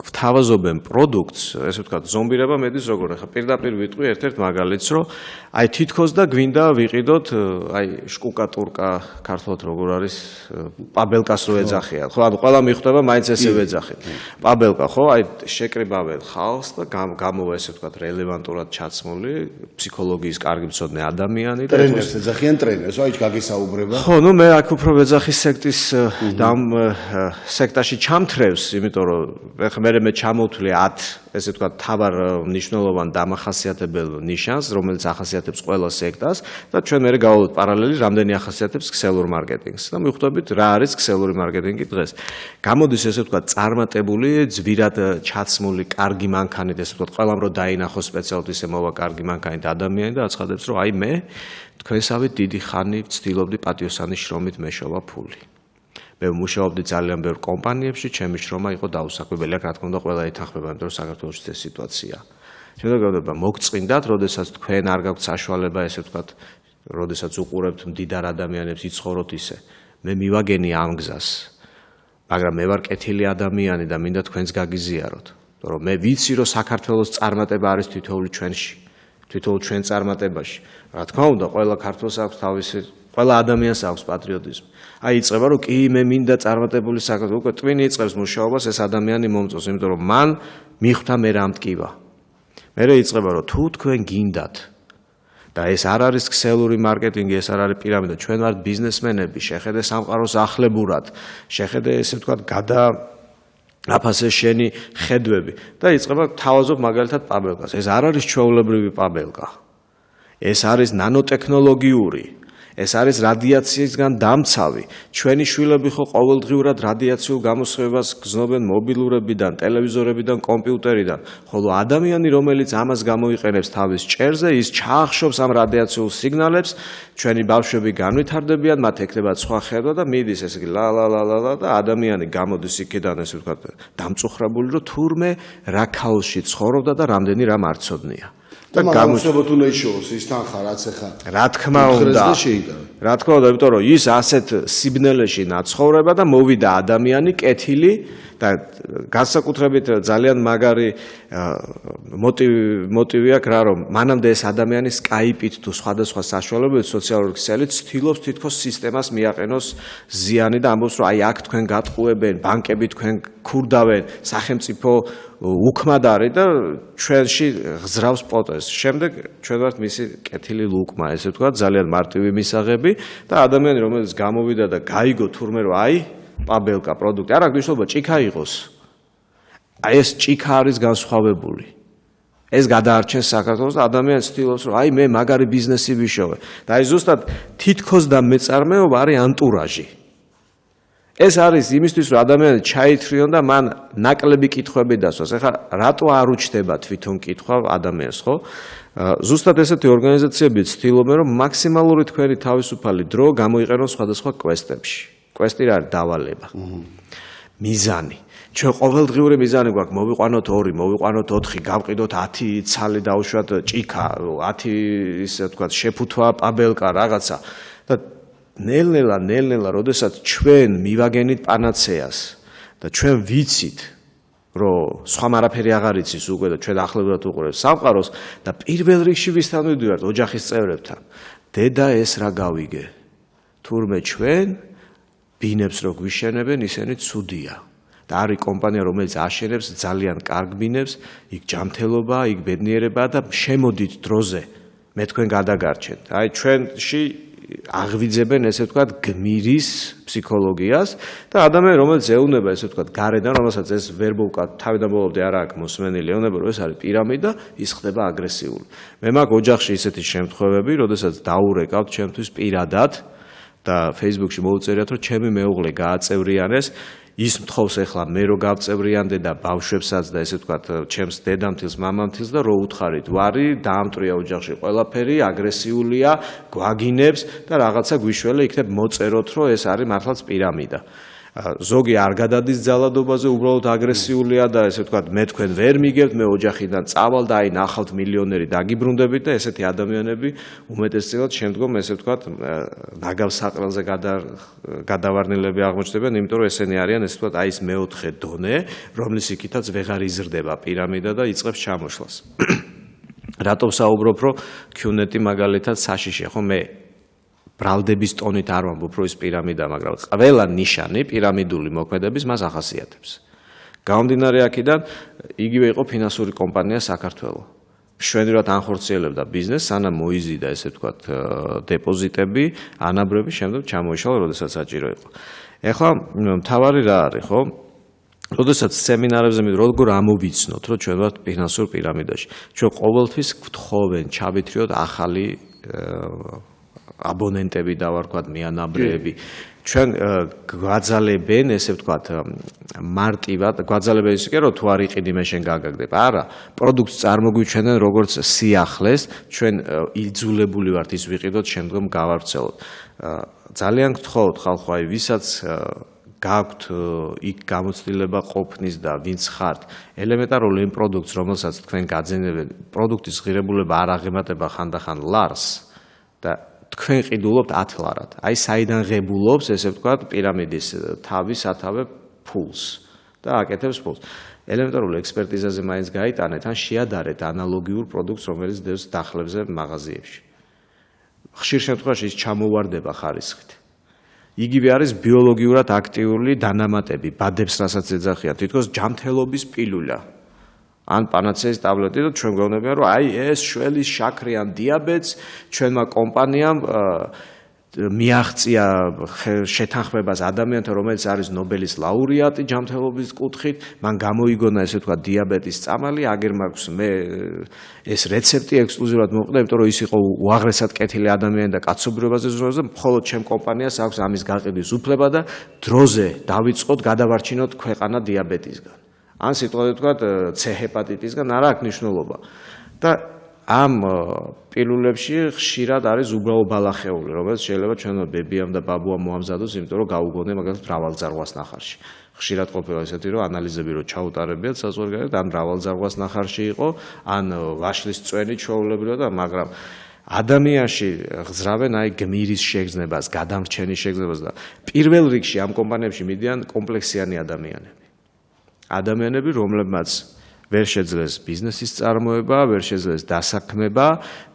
გვთავაზობენ პროდუქტს, ესე ვთქვათ, ზომბირება მედის როგორ ახლა პირდაპირ ვიტყვი ერთ-ერთ მაგალითს, რომ აი თითქოს და გვინდა ვიყიდოთ, აი შკუკატურკა ქართულად როგორ არის? პაბელკას რო ეძახიან, ხო? ანუ ყველა მიხვდება, მაინც ესე ვეძახით. პაბელკა, ხო? აი შეკრიბავენ ხალხს და გამოვა ესე ვთქვათ, რელევანტურად ჩაცმული, ფსიქოლოგიის კარგი მცოდნე ადამიანი და ტრენერს ეძახიან ტრენერს, აი გაგესაუბრება. ხო, ნუ მე აქ უფრო ვეძახი სექტის და ამ სექტაში ჩამთრევს, იმიტომ რომ ეხლა მე ჩამოვთვლი 10 ესე ვთქვათ თავარ მნიშვნელოვან დამახასიათებელ ნიშანს, რომელიც ახასიათებს ყველა სექტას და ჩვენ მე გავავლოთ პარალელი რამდენი ახასიათებს ქსელურ მარკეტინგს. და მივხვდებით რა არის ქსელური მარკეტინგი დღეს. გამოდის ესე ვთქვათ წარმატებული, ძვირად ჩაცმული, კარგი მანქანით ესე ვთქვათ, ყველამ რო დაინახოს სპეციალურად ისე მოვა კარგი მანქანით ადამიანი და აცხადებს რომ აი მე თქვენსავით დიდი ხანი ვცდილობდი პატიოსანი შრომით მეშოვა ფული. მე ვმუშაობდი ძალიან ბევრ კომპანიებში, ჩემი შრომა იყო დაუსაქმებელი, რა თქმა უნდა, ყველა ეთანხმება, იმიტომ რომ საქართველოში ეს სიტუაცია. შემდგომდება მოგწყინდათ, როდესაც თქვენ არ გაქვთ საშუალება, ესე ვთქვათ, როდესაც უყურებთ მდიდარ ადამიანებს, იცხოვროთ ისე. მე მივაგენი ამ გზას, მაგრამ მე ვარ კეთილი ადამიანი და მინდა თქვენს გაგიზიაროთ, რომ მე ვიცი, რომ საქართველოს წარმატება არის თითოეული ჩვენში, თითოეულ ჩვენ წარმატებაში. რა თქმა უნდა, ყველა ქართველს აქვს თავისი ყველა ადამიანს აქვს პატრიოტიზმი. აი იწყება რომ კი მე მინდა წარმატებული საქართველო, უკვე ტვინი იწყებს მუშაობას ეს ადამიანი მომწონს, იმიტომ რომ მან მიხვდა მე რა მტკივა. მერე იწყება რომ თუ თქვენ გინდათ და ეს არ არის ქსელური მარკეტინგი, ეს არ არის პირამიდა, ჩვენ ვართ ბიზნესმენები, შეხედე სამყაროს ახლებურად, შეხედე ესე ვთქვათ აფასე შენი ხედვები და იწყება თავაზობ მაგალითად პაბელკას. ეს არ არის ჩვეულებრივი პაბელკა. ეს არის ნანოტექნოლოგიური. ეს არის რადიაციისგან დამცავი. ჩვენი შვილები ხო ყოველდღიურად რადიაციულ გამოსხივებას გზნობენ მობილურებიდან, ტელევიზორებიდან, კომპიუტერიდან, ხოლო ადამიანი, რომელიც ამას გამოიყენებს თავის ჭერზე, ის ჩაახშობს ამ რადიაციულ სიგნალებს, ჩვენი ბავშვები განვითარდებიან, მათ ექნებათ სხვა ხედვა და მიდის ესე იგი ლა და ადამიანი გამოდის იქიდან ესე ვთქვათ დამწუხრებული, რომ თურმე რა ქაოსში ცხოვრობდა და რამდენი რამ არ ცოდნია. და გამოსებოთ უნდა იშოვოს ის თანხა რაც ახლა რა თქმა უნდა რა თქმა უნდა იმიტომ რომ ის ასეთ სიბნელეში ნაცხოვრება და მოვიდა ადამიანი კეთილი და განსაკუთრებით ძალიან მაგარი მოტივი აქვს რა რომ მანამდე ეს ადამიანი Skype-ით თუ სხვადასხვა საშუალებებით სოციალური ქსელით ცდილობს თითქოს სისტემას მიაყენოს ზიანი და ამბობს რომ აი აქ თქვენ გატყუებენ ბანკები თქვენ ქურდავენ სახელმწიფო უქმად არის და ჩვენში ღზრავს პოტენს. შემდეგ ჩვენ ვართ მისი კეთილი ლუკმა, ესე ვთქვათ, ძალიან მარტივი მისაღები და ადამიანი რომელიც გამოვიდა და გაიგო თურმე რომ აი პაბელკა პროდუქტი არ აქვს მნიშვნელობა ჭიქა იყოს. აი ეს ჭიქა არის განსხვავებული. ეს გადაარჩენს საქართველოს და ადამიანს ცდილობს რომ აი მე მაგარი ბიზნესი ვიშოვე. და აი ზუსტად თითქოს და მეწარმეობა არის ანტურაჟი. ეს არის იმისთვის რომ ადამიანი ჩაითრიონ და მან ნაკლები კითხვები დასვას. ეხლა რატო არ უჩნდება თვითონ კითხვა ადამიანს, ხო? ზუსტად ესეთი ორგანიზაციები ცდილობენ რომ მაქსიმალური თქვენი თავისუფალი დრო გამოიყენონ სხვადასხვა კვესტებში. კვესტი რა არის დავალება. მიზანი. ჩვენ ყოველდღიური მიზანი გვაქვს, მოვიყვანოთ 2, მოვიყვანოთ 4, გავყიდოთ 10 ცალი დაუშვათ ჭიქა, 10 ისე ვთქვათ, შეფუთვა, პაბელკა, რაღაცა და ნელ-ნელა, როდესაც ჩვენ მივაგენით პანაცეას და ჩვენ ვიცით, რომ სხვა არაფერი აღარ იცის უკვე და ჩვენ ახლებურად უყურებთ სამყაროს და პირველ რიგში ვისთან მივდივართ ოჯახის წევრებთან. დედა ეს რა გავიგე? თურმე ჩვენ ბინებს რო გვიშენებენ, ისინი ცუდია. და არის კომპანია, რომელიც აშენებს ძალიან კარგ ბინებს, იქ ჯანმრთელობა, იქ ბედნიერება და შემოდით დროზე. მე თქვენ გადაგარჩენთ. აი ჩვენში აღვიძებენ ესე ვთქვათ გმირის ფსიქოლოგიას და ადამიანი რომელიც ეუბნება ესე ვთქვათ გარედან რომელსაც ეს ვერბოვკა თავიდან ბოლომდე არ აქვს მოსმენილი ეუბნება რომ ეს არის პირამიდა ის ხდება აგრესიული მე მაქვს ოჯახში ისეთი შემთხვევები როდესაც დაურეკავთ ჩემთვის პირადად და Facebook-ში მოუწერიათ რომ ჩემი მეუღლე გააწევრიანეს ის მთხოვს ახლა მე რო გავწევრიანდე და ბავშვებსაც და ესე ვთქვათ ჩემს დედამთილს მამამთილს და რო უთხარით ვარი დაამტრია ოჯახში ყველაფერი აგრესიულია გვაგინებს და რაღაცა გვიშველე იქნებ მოწეროთ რომ ეს არის მართლაც პირამიდა ზოგი არ გადადის ძალადობაზე უბრალოდ აგრესიულია და ესე ვთქვათ მე თქვენ ვერ მიგებთ მე ოჯახიდან წავალ და აი ნახავთ მილიონერი დაგიბრუნდებით და ესეთი ადამიანები უმეტესწილად შემდგომ ესე ვთქვათ ნაგავ საყრელზე გადავარნილები აღმოჩნდებიან იმიტომ რომ ესენი არიან ესე ვთქვათ აი ეს მეოთხე დონე რომლის იქითაც ვეღარ იზრდება პირამიდა და იწყებს ჩამოშლას რატომ საუბრობ რომ Q-net-ი მაგალითად საშიშია ხო მე ბრალდების ტონით არ ვამბობ რომ ეს პირამიდა, მაგრამ ყველა ნიშანი პირამიდული მოქმედების მას ახასიათებს. გამომდინარე აქედან იგივე იყო ფინანსური კომპანია საქართველოს. მშვენივრად ანხორციელებდა ბიზნესს, სანამ მოიზიდა ესე ვთქვათ დეპოზიტები, ანაბრები, შემდეგ ჩამოიშალა, როდესაც საჭირო იყო. ეხლა მთავარი რა არის, ხო? როდესაც სემინარებზე როგორ ამოვიცნოთ, რომ ჩვენ ვართ ფინანსურ პირამიდაში. ჩვენ ყოველთვის გვთხოვენ ჩავითრიოთ ახალი აბონენტები და ვარქვათ მიანაბრეები. ჩვენ გვაძალებენ, ესე ვთქვათ, მარტივად, გვაძალებენ ისე რომ თუ არ იყიდი მე შენ გაგაგდებ. არა, პროდუქტს წარმოგვიჩენენ როგორც სიახლეს, ჩვენ იძულებული ვართ ის ვიყიდოთ, შემდგომ გავავრცელოთ. ძალიან გთხოვთ ხალხო, აი ვისაც გაქვთ იქ გამოცდილება ყოფნის და ვინც ხართ, ელემენტარულ იმ პროდუქტს, რომელსაც თქვენ გაძენებენ, პროდუქტის ღირებულება არ აღემატება ხანდახან ლარს და თქვენ ყიდულობთ 10 ლარად. აი საიდან ღებულობს, ესე ვთქვათ, პირამიდის თავი სათავე ფულს და აკეთებს ფულს. ელემენტარულ ექსპერტიზაზე მაინც გაიტანეთ, ან შეადარეთ ანალოგიურ პროდუქტს, რომელიც დევს დახლებზე მაღაზიებში. ხშირ შემთხვევაში ის ჩამოვარდება ხარისხით. იგივე არის ბიოლოგიურად აქტიური დანამატები, ბადებს რასაც ეძახიან, თითქოს ჯანმრთელობის პილულა. ან პანაცეის ტაბლეტი და ჩვენ გვეუბნებიან, რომ აი ეს შველის შაქრიან დიაბეტს ჩვენმა კომპანიამ მიაღწია შეთანხმებას ადამიანთან, რომელიც არის ნობელის ლაურეატი ჯანმრთელობის კუთხით, მან გამოიგონა ესე ვთქვათ დიაბეტის წამალი, აგერ მაქვს მე ეს რეცეპტი ექსკლუზიურად მოყდა, იმიტომ რომ ის იყო უაღრესად კეთილი ადამიანი და კაცობრიობაზე ზრუნავს და მხოლოდ ჩემ კომპანიას აქვს ამის გაყიდვის უფლება და დროზე დავიწყოთ გადავარჩინოთ ქვეყანა დიაბეტისგან. ან სიტყვაზე ვთქვათ C ჰეპატიტისგან არ აქვს მნიშვნელობა. და ამ პილულებში ხშირად არის უბრალო ბალახეული, რომელიც შეიძლება ჩვენო ბებიამ და ბაბუამ მოამზადოს, იმიტომ რომ გაუგონე მაგალითად მრავალძარღვას ნახარში. ხშირად ყოფილა ესეთი, რომ ანალიზები რო ჩაუტარებიათ საზღვარგარეთ, ან მრავალძარღვას ნახარში იყო, ან ვაშლის წვენი ჩვეულებრივად და მაგრამ ადამიანში გზრავენ აი გმირის შეგრძნებას, გადამრჩენის შეგრძნებას და პირველ რიგში ამ კომპანიებში მიდიან კომპლექსიანი ადამიანები. ადამიანები, რომლებმაც ვერ შეძლეს ბიზნესის წარმოება, ვერ შეძლეს დასაქმება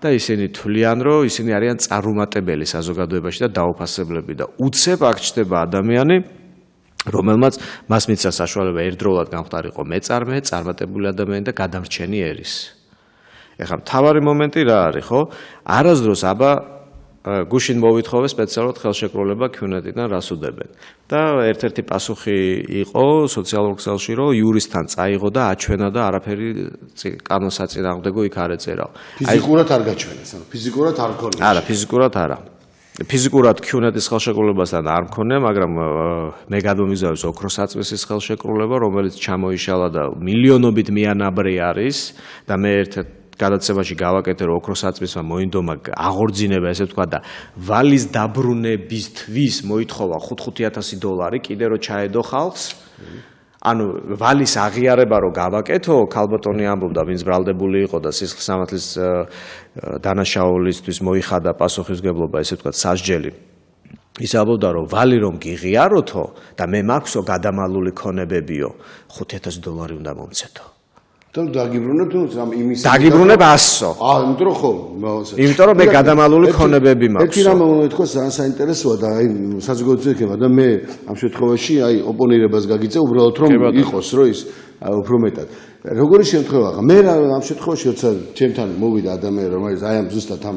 და ისინი თვლიან, რომ ისინი არიან წარუმატებელი საზოგადოებაში და დაუფასებლები და უცებ აქ ჩნდება ადამიანი, რომელმაც მას მისცა საშუალება ერთდროულად გამختارიყო მეწარმე, წარმატებული ადამიანი და გადამრჩენი ერის. ეხლა მთავარი მომენტი რა არის, ხო? არასდროს აბა გუშინ მოვითხოვე სპეციალურად ხელშეკრულება Q-net-დან რას უდებენ. და ერთ-ერთი პასუხი იყო სოციალურ ქსელში, რომ იურისტთან წაიღო და აჩვენა და არაფერი კანონსაწინააღმდეგო იქ არ ეწერაო. ფიზიკურად არ გაჩვენეს, ანუ ფიზიკურად არ ქონია. არა, ფიზიკურად არა. ფიზიკურად Q-net-ის ხელშეკრულებასთან არ მქონია, მაგრამ მე გადმომიგზავნეს ოქროსაწმისის ხელშეკრულება, რომელიც ჩამოიშალა და მილიონობით მიანაბრე არის და მე ერთ გადაცემაში გავაკეთე, რომ ოქროსაწმისმა მოინდომა აღორძინება, ესე ვთქვა და ვალის დაბრუნებისთვის მოითხოვა $5,000 კიდე რომ ჩაედო ხალხს. ანუ ვალის აღიარება რომ გავაკეთო, ქალბატონი ამბობდა, ვინც ბრალდებული იყო და სისხლის სამართლის დანაშაულისთვის მოიხადა პასუხისმგებლობა, ესე ვთქვა სასჯელი. ის ამბობდა, რომ ვალი რომ გიღიაროთო და მე მაქვსო გადამალული ქონებებიო, $5,000 უნდა მომცეთო. დაგიბრუნებ თუ იმის დაგიბრუნებ 100-ო. იმიტომ რომ ხო, იმიტომ რომ მე გადამალული ქონებები მაქვს. ერთი რამ უნდა ითქვას, ძალიან საინტერესოა და აი საზოგადოების ეკება და მე ამ შემთხვევაში აი ოპონირებას გაგიწევ უბრალოდ რომ იყოს რომ ის უფრო მეტად. როგორი შემთხვევაა? მე ამ შემთხვევაში როცა ჩემთან მოვიდა ადამიანი რომელიც აი ამ ზუსტად ამ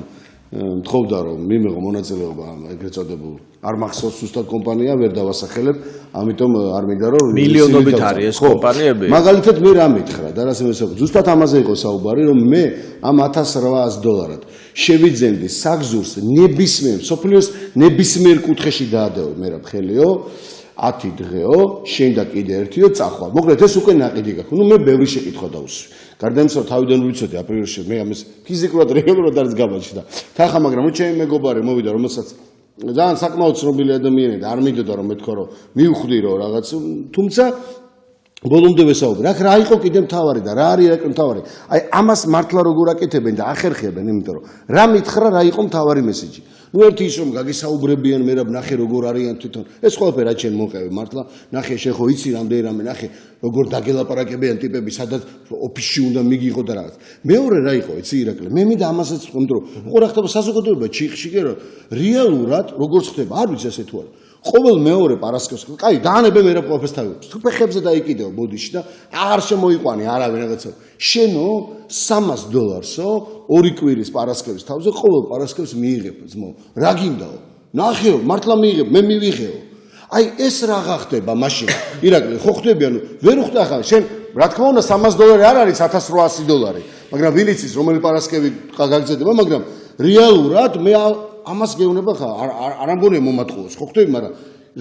მთხოვდა რომ მიმეღო მონაწილეობა ეგრეთ წოდებულ არ მახსოვს ზუსტად კომპანია ვერ დავასახელებ, ამიტომ არ მინდა რომ მილიონობით არის ეს კომპანიები. მაგალითად მე რა მითხრა და რას მესაუბრე. ზუსტად ამაზე იყო საუბარი, რომ მე ამ $1,800 შევიძენდი საგზურს ნებისმიერ სოფლიოს ნებისმიერ კუთხეში დაადეო მე რა მხელიო 10 დღეო, შენ და კიდე ერთიო წახვალ. მოკლედ ეს უკვე ნაყიდი გაქვს. ნუ მე ბევრი შეკითხვა დავუსვი. გარდა იმისა, რომ თავიდან ვიცოდი აპრილში მე ამას ფიზიკურად რეალურად არის გამაჩნდა. თხა მაგრამ ჩემი მეგობარი მოვიდა, რომელსაც ძალიან საკმაოდ ცნობილი ადამიანი და არ მინდოდა რომ მეთქვა რომ მივხვდირო რაღაც, თუმცა ბოლომდე ვესაუბრე. აქ რა იყო კიდე მთავარი და რა არის რა მთავარი? აი ამას მართლა როგორ აკეთებენ და ახერხებენ, იმიტომ რომ რა მითხრა რა იყო მთავარი მესიჯი. ნუ ერთი ის რომ გაგისაუბრებიან მე რა ნახე როგორ არიან თვითონ. ეს ყველაფერი რა ჩემ მოყევი მართლა. ნახე შენ ხო იცი რამდენი რამე ნახე როგორ დაგელაპარაკებიან ტიპები, სადაც ოფისში უნდა მიგიღო და რაღაც. მეორე რა იყო, იცი ირაკლი? მე მინდა ამასაც ვთქვი, რომ რა ხდება საზოგადოება ჩიხში კი რა რეალურად როგორ ხდება, არ ვიცი ესე თუ არა. ყოველ მეორე პარასკევს, კაი, დაანებე მე რა პროფესს თავებს. თუ ფეხებზე დაიკიდეო ბოდიში და არ შემოიყვანი არავინ რაღაცა. შენო $300-ო ორი კვირის პარასკევის თავზე ყოველ პარასკევს მიიღებ ძმო. რა გინდაო? ნახეო, მართლა მიიღებ, მე მივიღეო. აი ეს რა ხდება მაშინ ირაკლი ხო ხდები ანუ ვერ უხდა ხარ შენ რა თქმა უნდა $300 არ არის $1800 მაგრამ ვინ იცის რომელი პარასკევი გაგზდება მაგრამ რეალურად მე ამას გეუბნება ხარ არ ამგონია მომატყუოს ხო ხდები მაგრამ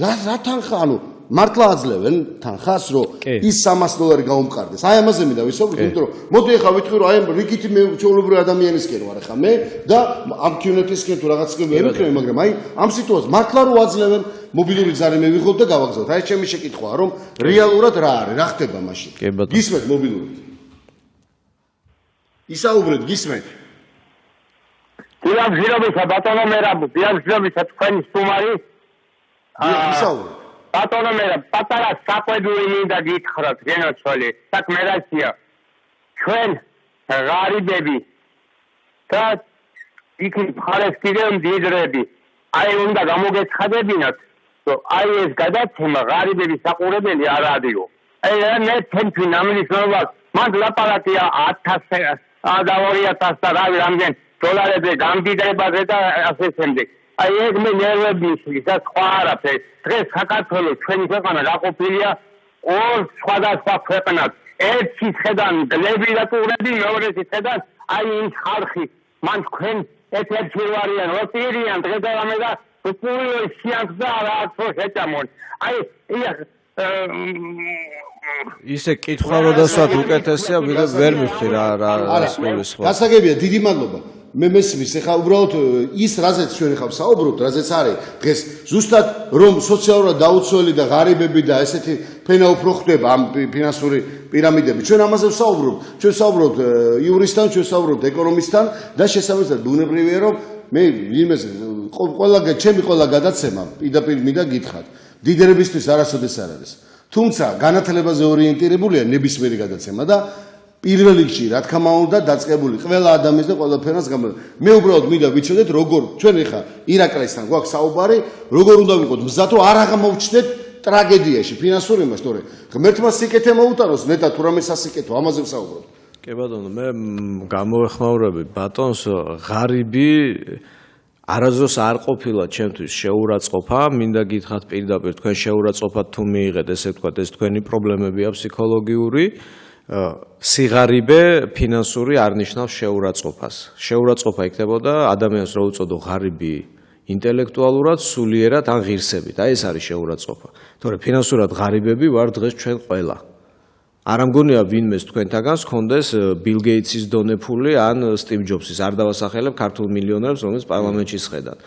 რა თანხა ანუ მართლა აძლევენ თანხას რომ ის $300 გაუმყარდეს აი ამაზე მინდა ვისაუბროთ იმიტომ რომ მოდი ახლა ვიტყვი რომ აი რიგითი მე ჩვეულებრივი ადამიანისკენ ვარ ახლა მე და ამ კიუნეტისკენ თუ რაღაცკენ ვერ ვიქნები მაგრამ აი ამ სიტუაციას მართლა რომ აძლევენ მობილური ძალი მე ვიღოთ და გავაგზავნოთ აი ჩემი შეკითხვაა რომ რეალურად რა არის რა ხდება მაშინ გისმენთ მობილური ისაუბრეთ გისმენთ დიახ ბატონო მერაბ დიახ თქვენი სტუმარი ისაუბრეთ ბატონო მერაბ პატარა საყვედური მინდა გითხრათ გენაცვალე საკმერაცია ჩვენ ღარიბები და იქ მხარეს კიდევ მდიდრები აი უნდა გამოგეცხადებინათ რომ აი ეს გადაცემა ღარიბების საყურებელი არ არისო აი მე თემთვი ნამისნობას მან ლაპარაკია 1000 და 2000 და რამდენ დოლარებზე გამდიდრებაზე და ასე შემდეგ აი ეგ მე ნერვები მისვლის და სხვა არაფერი დღეს საქართველოს ჩვენი ქვეყანა გაყოფილია ორ სხვადასხვა ქვეყნად ერთი ხედან გლები და ტურები მეორე ხედან აი ის ხალხი მან თქვენ ერთ-ერთი ვარიან როტირიან დღესდღეობით და უპირველეს სიამოვნებაში და არაერთო შეჭამონ აი ისე კითხვა როდესაც უკეთესია ვერ მივხვდი რა სულ გასაგებია დიდი მადლობა მე მესმის ეხლა უბრალოდ ის რაზეც ჩვენ ეხლა საუბრობთ რაზეც არის დღეს ზუსტად რომ სოციალურად დაუცველი და ღარიბები და ესეთი ფენა უფრო ხდება ამ ფინანსური პირამიდები ჩვენ ამაზე ვსაუბრობთ ჩვენ ვსაუბრობთ იურისტთან ჩვენ ვსაუბრობთ ეკონომისტთან და შესაბამისად ბუნებრივია რომ მე იმეს ჩემი ყველა გადაცემა პირდაპირ მინდა გითხრათ დიდერებისთვის არასოდეს არ არის თუმცა განათლებაზე ორიენტირებულია ნებისმიერი გადაცემა და პირველ რიგში რა თქმა უნდა დაწყებული ყველა ადამიანის და ყველაფერს მე უბრალოდ მინდა ვიცოდეთ როგორ ჩვენ ეხა ირაკლისთან გვაქვს საუბარი როგორ უნდა ვიყოთ მზად რომ არ აღმოვჩნდეთ ტრაგედიაში ფინანსურ იმაში თორე ღმერთმა სიკეთე მოუტაროს ნეტა თუ რამე სასიკეთო ამაზე ვსაუბრობ კი ბატონო მე გამოვეხმაურები ბატონს ღარიბი არაზოს არ ყოფილა ჩემთვის შეურაცხყოფა მინდა გითხრათ პირდაპირ თქვენ შეურაცხყოფად თუ მიიღეთ ესე ვთქვათ ეს თქვენი პრობლემებია ფსიქოლოგიური სიღარიბე ფინანსური არ ნიშნავს შეურაცხყოფას. შეურაცხყოფა იქნებოდა ადამიანს რო უწოდო ღარიბი ინტელექტუალურად, სულიერად ან ღირსებით. აი ეს არის შეურაცხყოფა. თორე ფინანსურად ღარიბები ვარ დღეს ჩვენ ყველა. არ ამგონია ვინმეს თქვენთაგანს ჰქონდეს ბილ გეიტსის დონე-ფული ან სტივ ჯობსის. არ დავასახელებ ქართულ მილიონერებს, რომელიც პარლამენტში სხედან.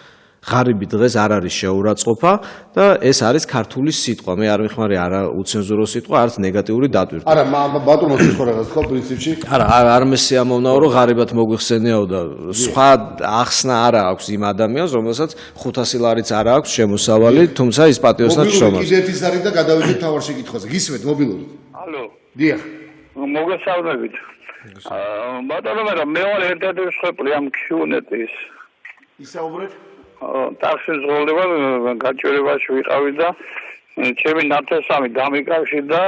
ღარიბი დღეს არ არის შეურაცხყოფა და ეს არის ქართული სიტყვა. მე არ მიხმარი არა უცენზურო სიტყვა, არც ნეგატიური დატვირთვა. არა, ბატონო სიტყვა რაღაც ხო პრინციპში? არა, არ მესიამოვნაო რომ ღარიბად მოგვიხსენიაო და სხვა ახსნა არა აქვს იმ ადამიანს, რომელსაც 500 ლარიც არა აქვს შემოსავალი, თუმცა ის პატიოსნად შრომობს. კიდევ ის არის და გადავიდეთ თავარ შეკითხვაზე. გისმენთ მობილური? ალო. დიახ. მოგესალმებით. ბატონო, მე ვარ ერთ-ერთი მსხვერპლი ამ Q-net-ის. ისაუბრეთ? ტაქსის ზღოლება გაჭირებაში ვიყავი და ჩემი ნათესამი დამიკავშირდა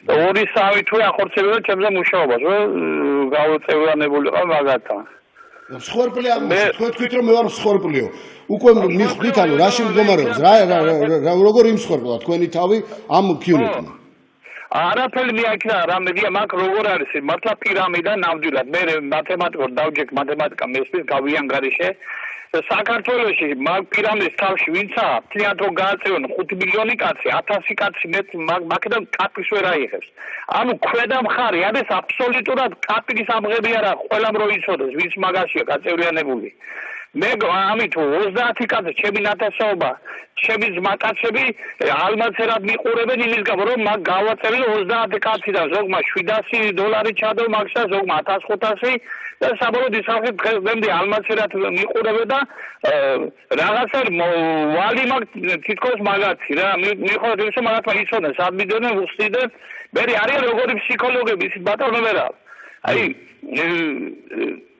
და 2-3 თვე ახორციელებდა ჩემზე მუშაობას რომ გავწევრიანებულიყავ მაგათთან. მსხვერპლი არ თქვით რომ მე ვარ მსხვერპლიო. უკვე მიხვდით ანუ რაში მდგომარეობს რა როგორ იმსხვერპლა თქვენი თავი ამ Q-net-მა. არაფერი მიაქნა რამედია მაგ როგორ არის მართლა პირამიდა ნამდვილად მე მათემატიკურ დავჯექ მათემატიკა მესმის გავიანგარიშე საქართველოში მაგ პირამიდის თავში ვინცა მთლიანად რომ გააწევენ 5 მილიონი კაცი 1000 კაცი მაგდან კაპის ვერ აიღებს ანუ ქვედა მხარი არის აბსოლუტურად კაპის ამღები არა ყველამ რო იცოდეს ვინც მაგაშია გაწევრიანებული მე ამით 30 კაცი ჩემი ნათესაობა ჩემი ძმაკაცები ალმაცერად მიყურებენ იმის გამო რომ მაგ გავაწევენ 30 კაცი და ზოგმა $700 ჩადო მაგსა ზოგმა 1500 და საბოლოოდ ის ხალხი დღემდე ალმაცერად მიყურებენ და რაღაცა ვალი მაგ თითქოს მაგაცი რა მიხოთ ის მაგათმა იცოდნენ სადმიდოდნენ უხსნიდნენ მე არის როგორი ფსიქოლოგები ის ბატონო მერა აი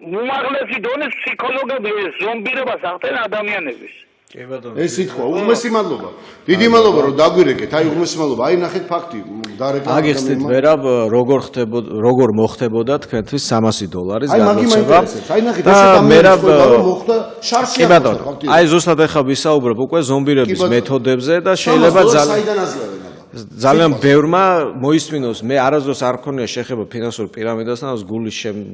უმაღლესი დონის ფსიქოლოგები ზომბირებას ახდენ ადამიანების. ეს სიტყვა უღმესი მადლობა. დიდი მადლობა რომ დაგვირეკეთ. აი უღმესი მადლობა. აი ნახეთ ფაქტი დარეკლამდა. აგესტით ვერა როგორ მოხდებოდა თქვენთვის $300 აი მაგი მაინტერესებს. აი ნახეთ ესე დამერაბა რომ მოხდა შარშია. აი ზუსტად ახლა ვისაუბრებ უკვე ზომბირების მეთოდებზე და შეიძლება ძალიან ბევრმა მოისმინოს მე არასდროს არ მქონია შეხება ფინანსურ პირამიდასთან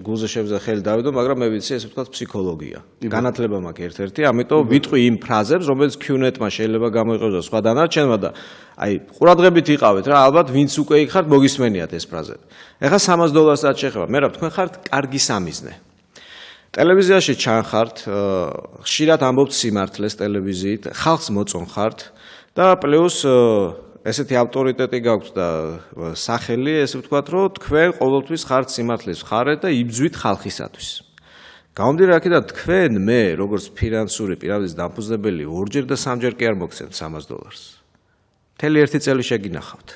გულზე შემზე ხელი დავიდო მაგრამ მე ვიცი ესე ვთქვათ ფსიქოლოგია განათლება მაქვს ერთ-ერთი ამიტომ ვიტყვი იმ ფრაზებს რომელიც Q-net-მა შეიძლება გამოიყენოს და სხვა დანარჩენმა და აი ყურადღებით იყავით რა ალბათ ვინც უკვე იქ ხართ მოგისმენიათ ეს ფრაზები ეხლა $300-საც შეხება მე რა თქვენ ხართ კარგი სამიზნე ტელევიზიაში ჩანხართ ხშირად ამბობთ სიმართლეს ტელევიზიით ხალხს მოწონხართ და პლუს ესეთი ავტორიტეტი გაქვთ და სახელი, ესე ვთქვათ, რომ თქვენ ყოველთვის ხართ სიმართლის მხარე და იბძვით ხალხისათვის. გამომდინარე აქედან თქვენ მე, როგორც ფინანსური პირადის დამფუძნებელი, ორჯერ და სამჯერ კი არ მოგცემთ $300. მთელი ერთი წელი შეგინახავთ.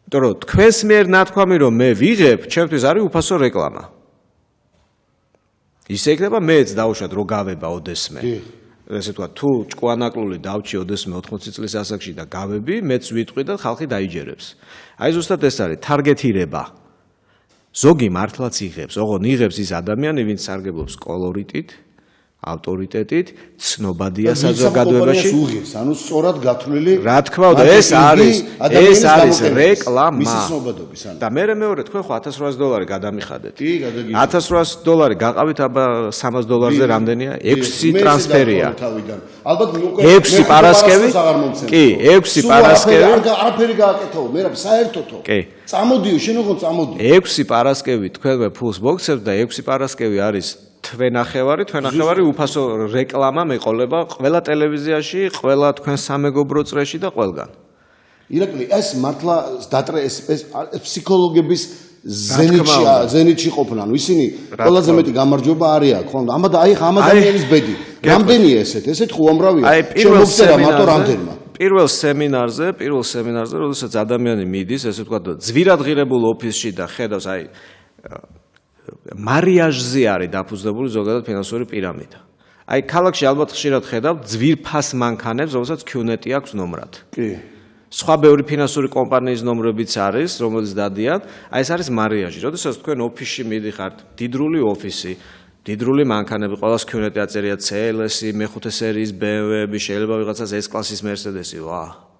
იმიტომ რომ თქვენს მიერ ნათქვამი რომ მე ვიღებ, ჩემთვის არის უფასო რეკლამა. ისე იქნება მეც დავუშვათ რომ გავება ოდესმე. ესე თქვა თუ ჭკვანაკლული დავჭი ოდესმე 80 წლის ასაკში და გავები, მეც ვიტყვი და ხალხი დაიჯერებს. აი ზუსტად ეს არის თარგეტირება. ზოგი მართლაც იღებს, ოღონდ იღებს ის ადამიანი, ვინც სარგებლობს კოლორიტით, ავტორიტეტით, ცნობადია საზოგადოებაში. ანუ სწორად გათვლილი. რა თქმა უნდა, ეს არის რეკლამა. და მე მეორე თქვენ ხო $1800 გადამიხადეთ. $1800 გაყავით აბა $300-ზე რამდენია? 6 ტრანსფერია. ალბათ უკვე 6 პარასკევი. კი, 6 პარასკევი. არაფერი გააკეთო, მე რა საერთოდო. კი. წამოდიო, შენ ოღონდ წამოდი. 6 პარასკევი თქვენ ფულს მოგცემთ და 6 პარასკევი არის თვენახევარი უფასო რეკლამა მეყოლება ყველა ტელევიზიაში, ყველა თქვენ სამეგობრო წრეში და ყველგან. ირაკლი, ეს მართლა დატრე ეს ფსიქოლოგების ზენიტში ყოფნა. ანუ ისინი ყველაზე მეტი გამარჯვება არის აქ, ხო? ამბა აი ამ ადამიანის ბედი. რამდენია ესეთ უამრავია. შემოგწერა მარტო რამდენმა. პირველ სემინარზე, როდესაც ადამიანი მიდის, ესე ვთქვათ, ძვირადღირებულ ოფისში და ხედავს აი მარიაჟზე არის დაფუძნებული ზოგადად ფინანსური პირამიდა. აი ქალაქში ალბათ ხშირად ხედავთ ძვირფას მანქანებს, რომელსაც Q-net-ი აქვს ნომრად. კი. სხვა ბევრი ფინანსური კომპანიის ნომრებიც არის, რომელიც დადიან. აი ეს არის მარიაჟი. როდესაც თქვენ ოფისში მიდიხართ, დიდრული ოფისი, დიდრული მანქანები, ყველას Q-net-ი აწერია CLS-ი, მეხუთე სერიის BMW-ები, შეიძლება ვიღაცას S-კლასის Mercedes-ი,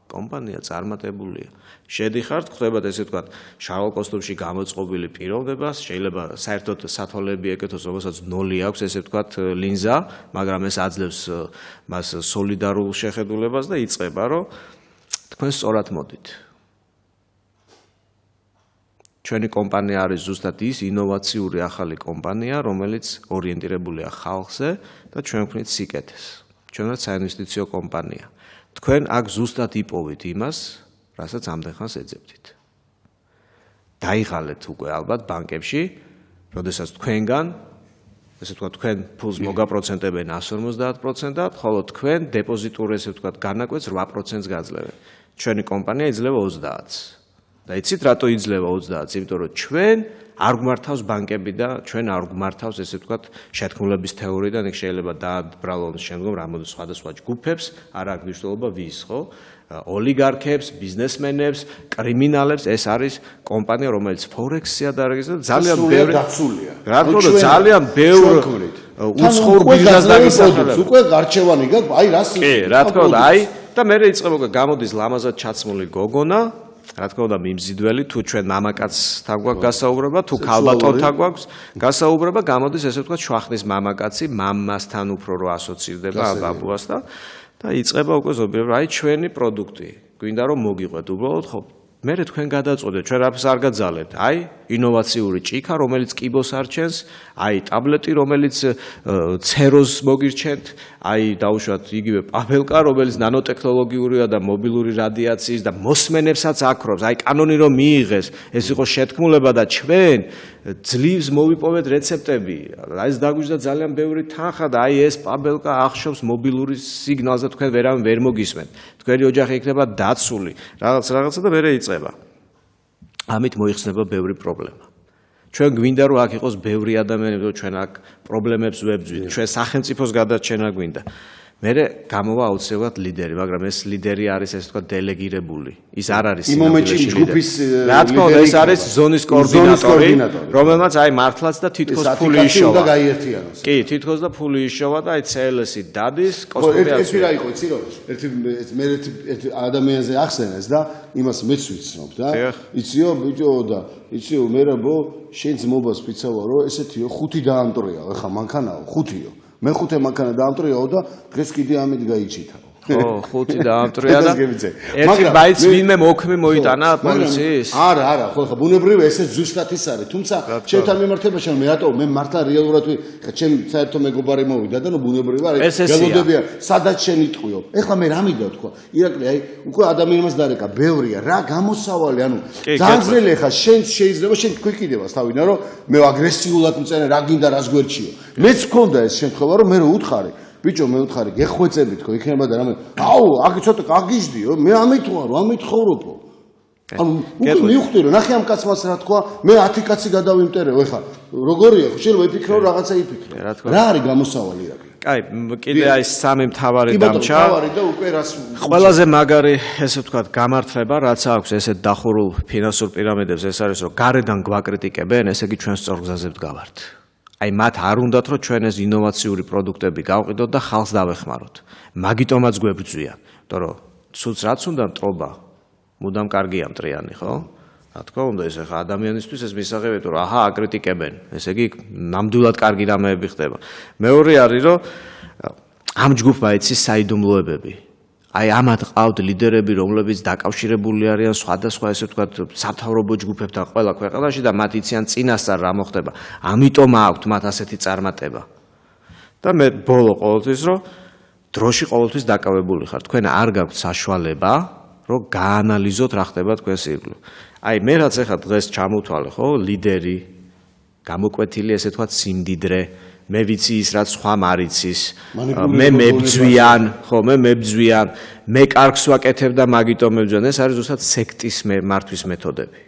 კომპანია წარმატებულია. შედიხართ, ხდებათ ესე ვთქვათ, შარვალ კოსტუმში გამოწყობილი პიროვნება, შეიძლება საერთოდ სათვალეები ეკეთოს, რომელსაც 0 აქვს, ესე ვთქვათ, ლინზა, მაგრამ ეს აძლევს მას სოლიდარულ შეხედულებას და იწყება, რომ თქვენ სწორად მოდით. ჩვენი კომპანია არის ზუსტად ის ინოვაციური ახალი კომპანია, რომელიც ორიენტირებულია ხალხზე და ჩვენ ვქნით სიკეთეს. ჩვენ ვართ საინვესტიციო კომპანია. თქვენ აქ ზუსტად იპოვით იმას, რასაც ამდენ ხანს ეძებდით. დაიღალეთ უკვე ალბათ ბანკებში, როდესაც თქვენგან, ესე ვთქვათ, თქვენ ფულს მოგაპროცენტებენ 150%-ად, ხოლო თქვენ დეპოზიტურ ესე ვთქვათ, განაკვეთს 8%-ს გაძლევენ. ჩვენი კომპანია იძლევა 20%-ს. და იცით რატო იძლევა 20%-ს? იმიტომ რომ ჩვენ არ გვმართავს ბანკები და ჩვენ არ გვმართავს ესე ვთქვათ შეთქმულების თეორიიდან იქ შეიძლება დააბრალონ შემდგომ რამოდენიმე სხვადასხვა ჯგუფებს, არ აქვს მნიშვნელობა ვის, ხო? ოლიგარქებს, ბიზნესმენებს, კრიმინალებს, ეს არის კომპანია, რომელიც ფორექსია დარეგისტრირებული, ძალიან ბევრი დაცულია. რა თქმა უნდა, ძალიან ბევრი უცხოურ ბიზნესს დაგისახელებს. უკვე გარჩევანი გაქვს, აი რას კი, რა თქმა უნდა, აი და მე იწყება გამოდის ლამაზად ჩაცმული გოგონა რა თქმა უნდა მიმზიდველი თუ ჩვენ მამაკაცთან გვაქვს გასაუბრება თუ ქალბატონთან გვაქვს გასაუბრება გამოდის ესე ვთქვათ შუახნის მამაკაცი მამასთან უფრო რო ასოცირდება ბაბუასთან და იწყება უკვე ზოგადად აი ჩვენი პროდუქტი გვინდა რომ მოგიყვეთ უბრალოდ ხო მე თქვენ გადაწყვეტეთ ჩვენ რაფერს არ გაძალებთ აი ინოვაციური ჭიქა რომელიც კიბოს არჩენს აი ტაბლეტი რომელიც ცეროს მოგირჩენთ აი დაუშვათ იგივე პაბელკა რომელიც ნანოტექნოლოგიურია და მობილური რადიაციის და მოსმენებსაც აქრობს აი კანონი რომ მიიღეს ეს იყო შეთქმულება და ჩვენ ძლივს მოვიპოვეთ რეცეპტები აი ეს დაგვიჟდა ძალიან ბევრი თანხა და აი ეს პაბელკა ახშობს მობილური სიგნალს და თქვენ ვერავინ ვერ მოგისმენთ თქვენი ოჯახი იქნება დაცული რაღაცა და მერე იწყება ამით მოიხსნება ბევრი პრობლემა ჩვენ გვინდა რომ აქ იყოს ბევრი ადამიანი, რომ ჩვენ აქ პრობლემებს ვებძვით, ჩვენ სახელმწიფოს გადარჩენა გვინდა. მე გამოვა აუცილებლად ლიდერი, მაგრამ ეს ლიდერი არის ესე ვთქვათ დელეგირებული. ის არ არის იმ მომენტში ჯგუფის რა თქმა უნდა ეს არის ზონის კოორდინატორი, რომელმაც აი მართლაც და თითქოს ფული იშოვა. და გაიერთიანოს. კი, თითქოს და ფული იშოვა და აი CLS-ი დადის კოსტომეაცია. ერთი რა იყო, იცი რომ ერთი ადამიანზე ახსენეს და იმას მეც ვიცნობ და იციო ბიჭო და იციო მე რა ბო შენ ძმობას ვიცავა რომ ესეთიო 5 დაამტრიაო, ეხა მანქანაო 5-იო. მე 5 მანქანა დაამტრიაო და დღეს კიდე ამით გაიჩითავ. ხო, 5 დაამტრია და ერთი ბაიც ვინმე მოქმე მოიტანა პოლიციის? არა, ხო, ხა ბუნებრივია ესე ზუსტად ის არის. თუმცა ჩემთან მიმართებაში მე რატო მე მართლა რეალურად ხა ჩემ საერთო მეგობარი მოვიდა და ნუ ბუნებრივია გელოდებია სადაც შენ იტყვიო. ეხლა მე რა მინდა თქვა? ირაკლი აი უკვე ადამიანს დარეკა, ბევრია რა გამოსავალი, ანუ ძალიან ძნელი ხა შენ შეიძლება შენ თქვიკიდებას თავიდან რომ მე აგრესიულად მწერე რა გინდა რას გვერჩიო. მეც მქონდა ეს შემთხვევა რომ მე რო უთხარი ბიჭო მე უთხარი გეხვეწები თქო იქნება და რამე აუ აქ ცოტა გაგიჟდიო მე ამით ვარო ამით ხოვრობო ანუ უკვე მივხვდი რომ ნახე ამ კაცმას რა თქვა მე 10 კაცი გადავიმტერეო ეხა როგორია ხო შეიძლება იფიქრო რაღაცა იფიქრე რა არის გამოსავალი ირაკლი კაი კიდე აი სამი მთავარი დამჭა მთავარი და უკვე რას ყველაზე მაგარი ესე ვთქვათ გამართლება რაც აქვს ესეთ დახურულ ფინანსურ პირამიდებს ეს არის რომ გარედან გვაკრიტიკებენ ესე იგი ჩვენ სწორ გზაზე ვდგავართ აი მათ არ უნდათ რომ ჩვენ ეს ინოვაციური პროდუქტები გავყიდოთ და ხალხს დავეხმაროთ. მაგიტომაც გვებრძვიან, იმიტომ რომ ცუც რაც უნდა მტრობა, მუდამ კარგია მტრიანი, ხო? რა თქმა უნდა ეს ახლა ადამიანისთვის ეს მისაღებია, რომ აჰა აკრიტიკებენ. ესე იგი ნამდვილად კარგი რამეები ხდება. მეორე არის რომ ამ ჯგუფმა იცის საიდუმლოებები. აი ამათ ყავთ ლიდერები, რომლებიც დაკავშირებული არიან სხვადასხვა ესე ვთქვათ სამთავრობო ჯგუფებთან ყველა ქვეყანაში და მათ იციან წინასწარ რა მოხდება. ამიტომ აქვთ მათ ასეთი წარმატება. და მე ბოლო ყოველთვის რომ დროში ყოველთვის დაკავებული ხარ. თქვენ არ გაქვთ საშუალება რომ გაანალიზოთ რა ხდება თქვენს ირგვლივ. აი მე რაც ახლა დღეს ჩამოვთვალე ხო, ლიდერი, გამოკვეთილი ესე ვთქვათ სიმდიდრე მე ვიცი ის რაც სხვამ არ იცის მე მებძვიან ხო მე მებძვიან მე კარგს ვაკეთებ და მაგიტომ მებძვიან ეს არის ზუსტად სექტის მართვის მეთოდები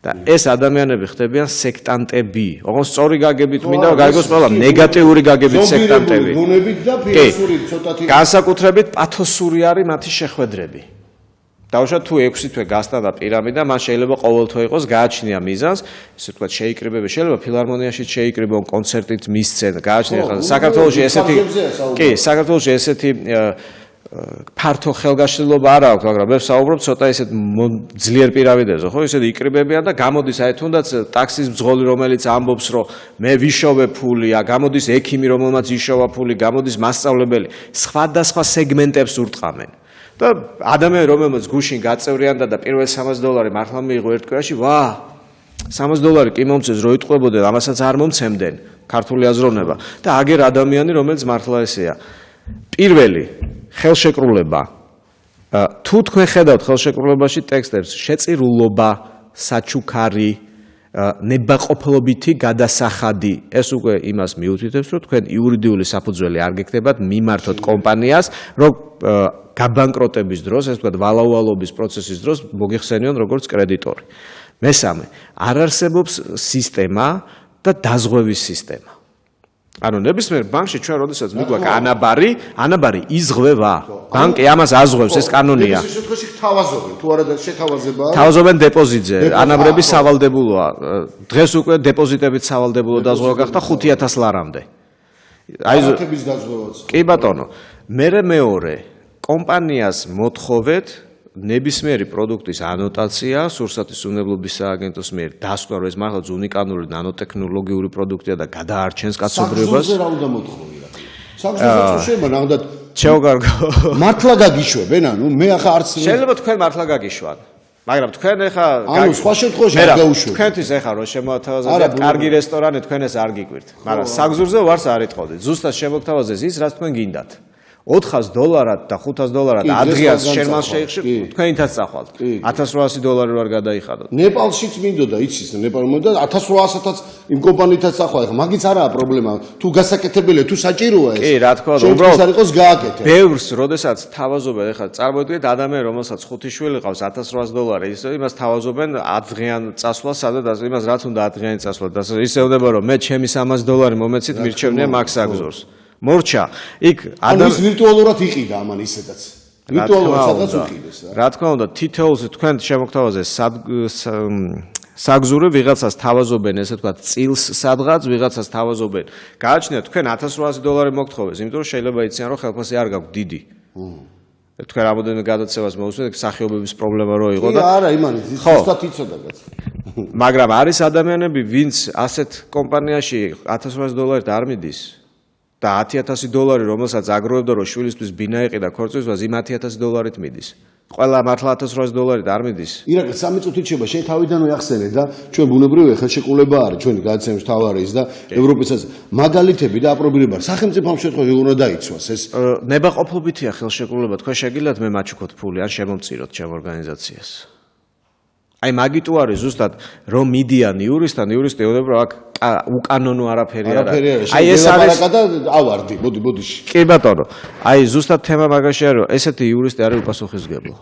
და ეს ადამიანები ხდებიან სექტანტები ოღონდ სწორი გაგებით მინდა გაიგოს ყველა ნეგატიური გაგებით სექტანტები ბუნებით და ფინანსური ცოტათი განსაკუთრებით პათოსური არის მათი შეხვედრები დავუშვათ თუ 6 თვე გასტანდა პირამიდა, მან შეიძლება ყოველთვე იყოს გააჩნია მიზანს, ესე ვთქვათ, შეიკრიბება, შეიძლება ფილარმონიაში შეიკრიბონ კონცერტით მისცენ, გააჩნია ხა საქართველოში ესეთი კი, საქართველოში ესეთი ფართო ხელგაშლილობა არ აქვს, მაგრამ მე ვსაუბრობ ცოტა ესეთ ძლიერ პირამიდებზე, ხო, ესეთი იკრიბებიან და გამოდის აი თუნდაც ტაქსის მძღოლი, რომელიც ამბობს, რომ მე ვიშოვე ფული, გამოდის ექიმი, რომელმაც იშოვა ფული, გამოდის მასწავლებელი, სხვადასხვა სეგმენტებს ურტყამენ. და ადამიანი რომელმაც გუშინ გაწევრიანდა და პირველ $300 მართლა მიიღო ერთ კვირაში, ვა, $300 კი მომწეს რო იტყვებოდნენ, ამასაც არ მომცემდნენ ქართული აზროვნება და აგერ ადამიანი რომელიც მართლა ესეა. პირველი ხელშეკრულება თუ თქვენ ხედავთ ხელშეკრულებაში ტექსტებს შეწირულობა, საჩუქარი, ნებაყოფლობითი გადასახადი ეს უკვე იმას მიუთითებს რომ თქვენ იურიდიული საფუძველი არ გექნებათ მიმართოთ კომპანიას რომ გაბანკროტების დროს ეს ვთქვათ ვალაუვალობის პროცესის დროს მოგიხსენიონ როგორც კრედიტორი მესამე არ არსებობს სისტემა და დაზღვევის სისტემა ანუ ნებისმიერ ბანკში ჩვენ როდესაც მიგვაქვს ანაბარი იზღვევა ბანკი ამას აზღვევს ეს კანონია ეს შემთხვევაში თავაზობენ თუ არა შეთავაზებაა თავაზობენ დეპოზიტზე ანაბრები სავალდებულოა დღეს უკვე დეპოზიტებით სავალდებულო დაზღვევა გახდა 5000 ლარამდე აი ზოთების დაზღვევაც კი ბატონო მეორე კომპანიას მოთხოვეთ ნებისმიერი პროდუქტის ანოტაცია სურსათის უნებლობის სააგენტოს მიერ დასკვნა რომ ეს მართლაც უნიკალური ნანოტექნოლოგიური პროდუქტია და გადაარჩენს კაცობრიობას. საგზურზე რა უნდა მოთხოვი რა? საგზურზე შეიძლება ნახდათ ჩეოგარგო. მართლა გაგიშვებენ ანუ მე ახლა არც შეიძლება თქვენ მართლა გაგიშვან. მაგრამ თქვენ ახლა ანუ სხვა შემთხვევაში არ გაუშვებთ. თქვენთვის ახლა რო შემოთავაზებთ კარგი რესტორანი თქვენ ეს არ გიგვირთ. მაგრამ საგზურზე ვარს არ იტყოდით. ზუსტად შემოგთავაზეს ის რაც თქვენ გინდათ. $400 და $500 ადრიას შერმანს შეიხშე, თქვენითაც წახვალთ. $1800 ვარ გადაიხადოთ. ნეპალშიც მინდოდა, იცის, ნეპალში მინდოდა 1800-ათაც იმ კომპანიითაც წახვალ. ეხლა მაგიც არაა პრობლემა. თუ გასაკეთებელია, თუ საჭიროა ეს. კი, რა თქმა უნდა, უბრალოდ არ იყოს გააკეთე. ბევრს, როდესაც თავაზობენ, ეხლა წარმოიდგინეთ ადამიანი, რომელსაც 5 შვილი ყავს, $1800, ისე იმას თავაზობენ ათდღიან წასვლა, სადაც იმას რაც უნდა ათდღიანი წასვლა. ისე უნდა რომ მე ჩემი $300 მომეცით, მირჩევნია მაგ საგზურს. მორჩა, იქ ის ვირტუალურად იყიდა ამან ისედაც. ვირტუალურად სადაც უყიდეს რა. რა თქმა უნდა, თითოეულს თქვენ შემოგთავაზე საგზური ვიღაცას თავაზობენ, ესე ვთქვათ, წილს სადღაც ვიღაცას თავაზობენ. გააჩნიათ თქვენ $1800 მოგთხოვეს, იმიტომ რომ შეიძლება იციან რომ ხელფასი არ გაქვთ დიდი. თქვენ რამოდენიმე გადაცემას მოусმენთ, სახეობების პრობლემა რო იყო და არა, იმანი ზუსტად იცოდა კაც. მაგრამ არის ადამიანები, ვინც ასეთ კომპანიაში $1800 არ მიდის და $10,000, რომელსაც აგროვებდა რომ შვილისთვის ბინა ეყიდა ქორწილისთვის, იმ $10,000-ით მიდის. ყველა მართლა $1800 არ მიდის. ირაკლი, 3 წუთით შეება, შენ თავიდანვე ახსენე და ჩვენ ბუნებრივია ხელშეკრულება არის, ჩვენი გადაცემის მთავარი ის და ევროპისაც მაგალითები და აპრობირება. სახელმწიფო ამ შემთხვევაში უნდა დაიცვას ეს. ნებაყოფლობითია ხელშეკრულება, თქვენ შეგიძლიათ მე მაჩუქოთ ფული ან შემომწიროთ ჩემ ორგანიზაციას. აი მაგით თუ არის ზუსტად რომ მიდიან იურისტთან, იურისტი ეუბნება აქ უკანონო არაფერი არ არის. აი ეს არის და ავარდი, მოდი ბოდიში. კი ბატონო, აი ზუსტად თემა მაგაშია რომ ესეთი იურისტი არის უპასუხისმგებლო.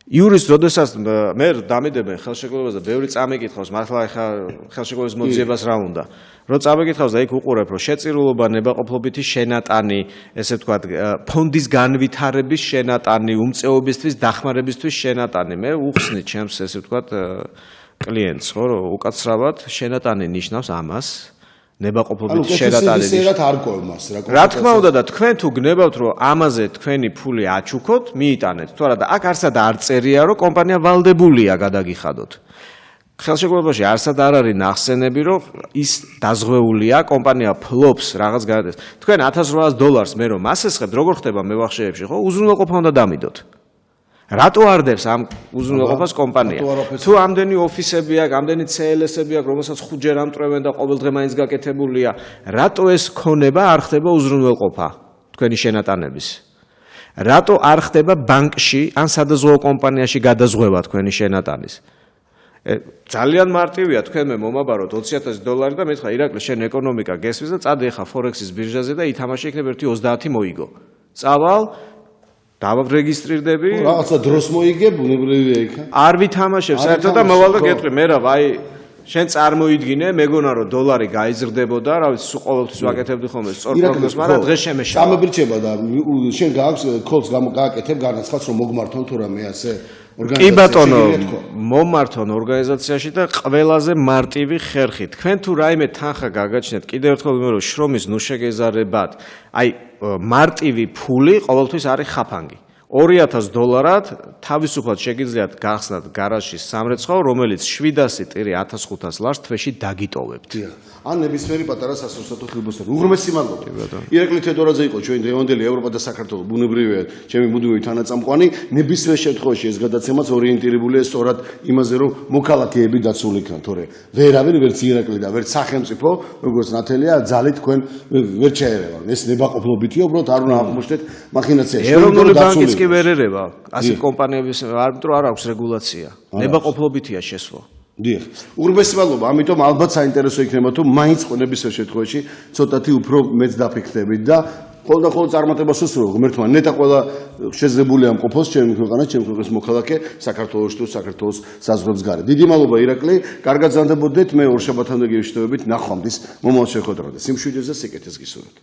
იურისტს როდესაც მე დამიდებენ ხელშეკრულებას და ბევრი წამიკითხავს, მართლა ეხა ხელშეკრულების მოძიებას რა უნდა. რომ წამიკითხავს და იქ უყურებ რომ შეწირულობა, ნებაყოფლობითი შენატანი, ესე ვთქვათ, ფონდის განვითარების შენატანი, უმწეობისთვის დახმარებისთვის შენატანი. მე უხსნით ჩემს ესე ვთქვათ კლიენტს, ხო, რომ უკაცრავად შენატანი ნიშნავს ამას. ნებაყოფლობითი შენატანი. რა თქმა უნდა და თქვენ თუ გნებავთ რომ ამაზე თქვენი ფული აჩუქოთ, მიიტანეთ. თუ არა და აქ არსად არ წერია რომ კომპანია ვალდებულია გადაგიხადოთ. ხელშეკრულებაში არსად არ არის ნახსენები რომ ის დაზღვეულია, კომპანია ფლობს რაღაც გადადეს. თქვენ $1800 მე რომ ასესხებთ, როგორ ხდება მევახშეებში, ხო? უზრუნველყოფა უნდა დამიდოთ. რატო არ დებს ამ უზრუნველყოფას კომპანია? თუ ამდენი ოფისები აქვს, ამდენი CLS-ები აქვს, რომელსაც 5 ჯერ ამტრევენ და ყოველდღე მაინც გაკეთებულია, რატო ეს ქონება არ ხდება უზრუნველყოფა თქვენი შენატანების? რატო არ ხდება ბანკში ან სადაზღვევო კომპანიაში გადაზღვევა თქვენი შენატანის? ძალიან მარტივია, თქვენ მე მომაბაროთ $20,000 და მეთქვა ირაკლი შენ ეკონომიკა გესვის და წადი ახლა ფორექსის ბირჟაზე და ითამაშე იქნება 1.30 მოიგო. წავალ დავაგრეგისტრირდები. რაღაცა დროს მოიგე, ბუნებრივია იქა. არ ვითამაშებ საერთოდ და მოვალ და გეტყვი, მე რა, აი შენ წარმოიდგინე, მეგონა რომ $1 გაიზრდებოდა, რა ვიცი, სულ ყოველთვის ვაკეთებდი ხოლმე სწორ პროგნოზს, მაგრამ დღეს შემეშალა. სამებრიჩება და შენ გააქვს კოლს გააკეთებ განაცხადს რომ მოგმართონ თუ რამე ასე. კი ბატონო, მომართონ ორგანიზაციაში და ყველაზე მარტივი ხერხი. თქვენ თუ რაიმე თანხა გაგაჩნიათ, კიდევ ერთხელ ვიმეორებ, რომ შრომის ნუ შეგეზარებათ. აი მარტივი ფული ყოველთვის არის ხაფანგი. $2,000-ად თავისუფლად შეგიძლიათ გახსნათ გარაჟში სამრეცხაო, რომელიც 700 ტირი 1500 ლარს თვეში დაგიტოვებთ. ან ნებისმიერი პატარა სასურსათო ხილბოსტერი. უღრმესი მადლობა. ირაკლი თედორაძე იყო ჩვენი დღევანდელი ევროპა და საქართველოს ბუნებრივია ჩემი მუდმივი თანაწამყვანი. ნებისმიერ შემთხვევაში ეს გადაცემაც ორიენტირებულია სწორად იმაზე, რომ მოქალაქეები დაცული იქნან, თორე ვერავინ ვერც ირაკლი და ვერც სახელმწიფო, როგორც ნათელია, ძალით თქვენ ვერ ჩაერევან. ეს ნებაყოფლობითია, უბრალოდ არ უნდა აღმოჩნდეთ მახინაციაში. ეროვნული ბანკიც კი ვერ ერევა. ასეთ კომპანიების არბიტრო არ აქვს რეგულაცია. ნებაყოფლობითია შესვლა. დიახ. უღრმესი მადლობა, ამიტომ ალბათ საინტერესო იქნება თუ მაინც ნებისმიერ შემთხვევაში ცოტათი უფრო მეც დაფიქრდებით და ხოლმე წარმატებას უსურვებ ღმერთმა ნეტა ყველა შეძლებულია მყოფოს ჩემი ქვეყანა, ჩემი ქვეყნის მოქალაქე საქართველოს თუ საქართველოს საზღვრებს გარეთ. დიდი მადლობა ირაკლი, კარგად ზანდებოდეთ, მე ორშაბათამდე გივშთევებით, ნახვამდის მომავალ შეხვედრამდე. სიმშვიდეს და სიკეთეს გისურვებთ.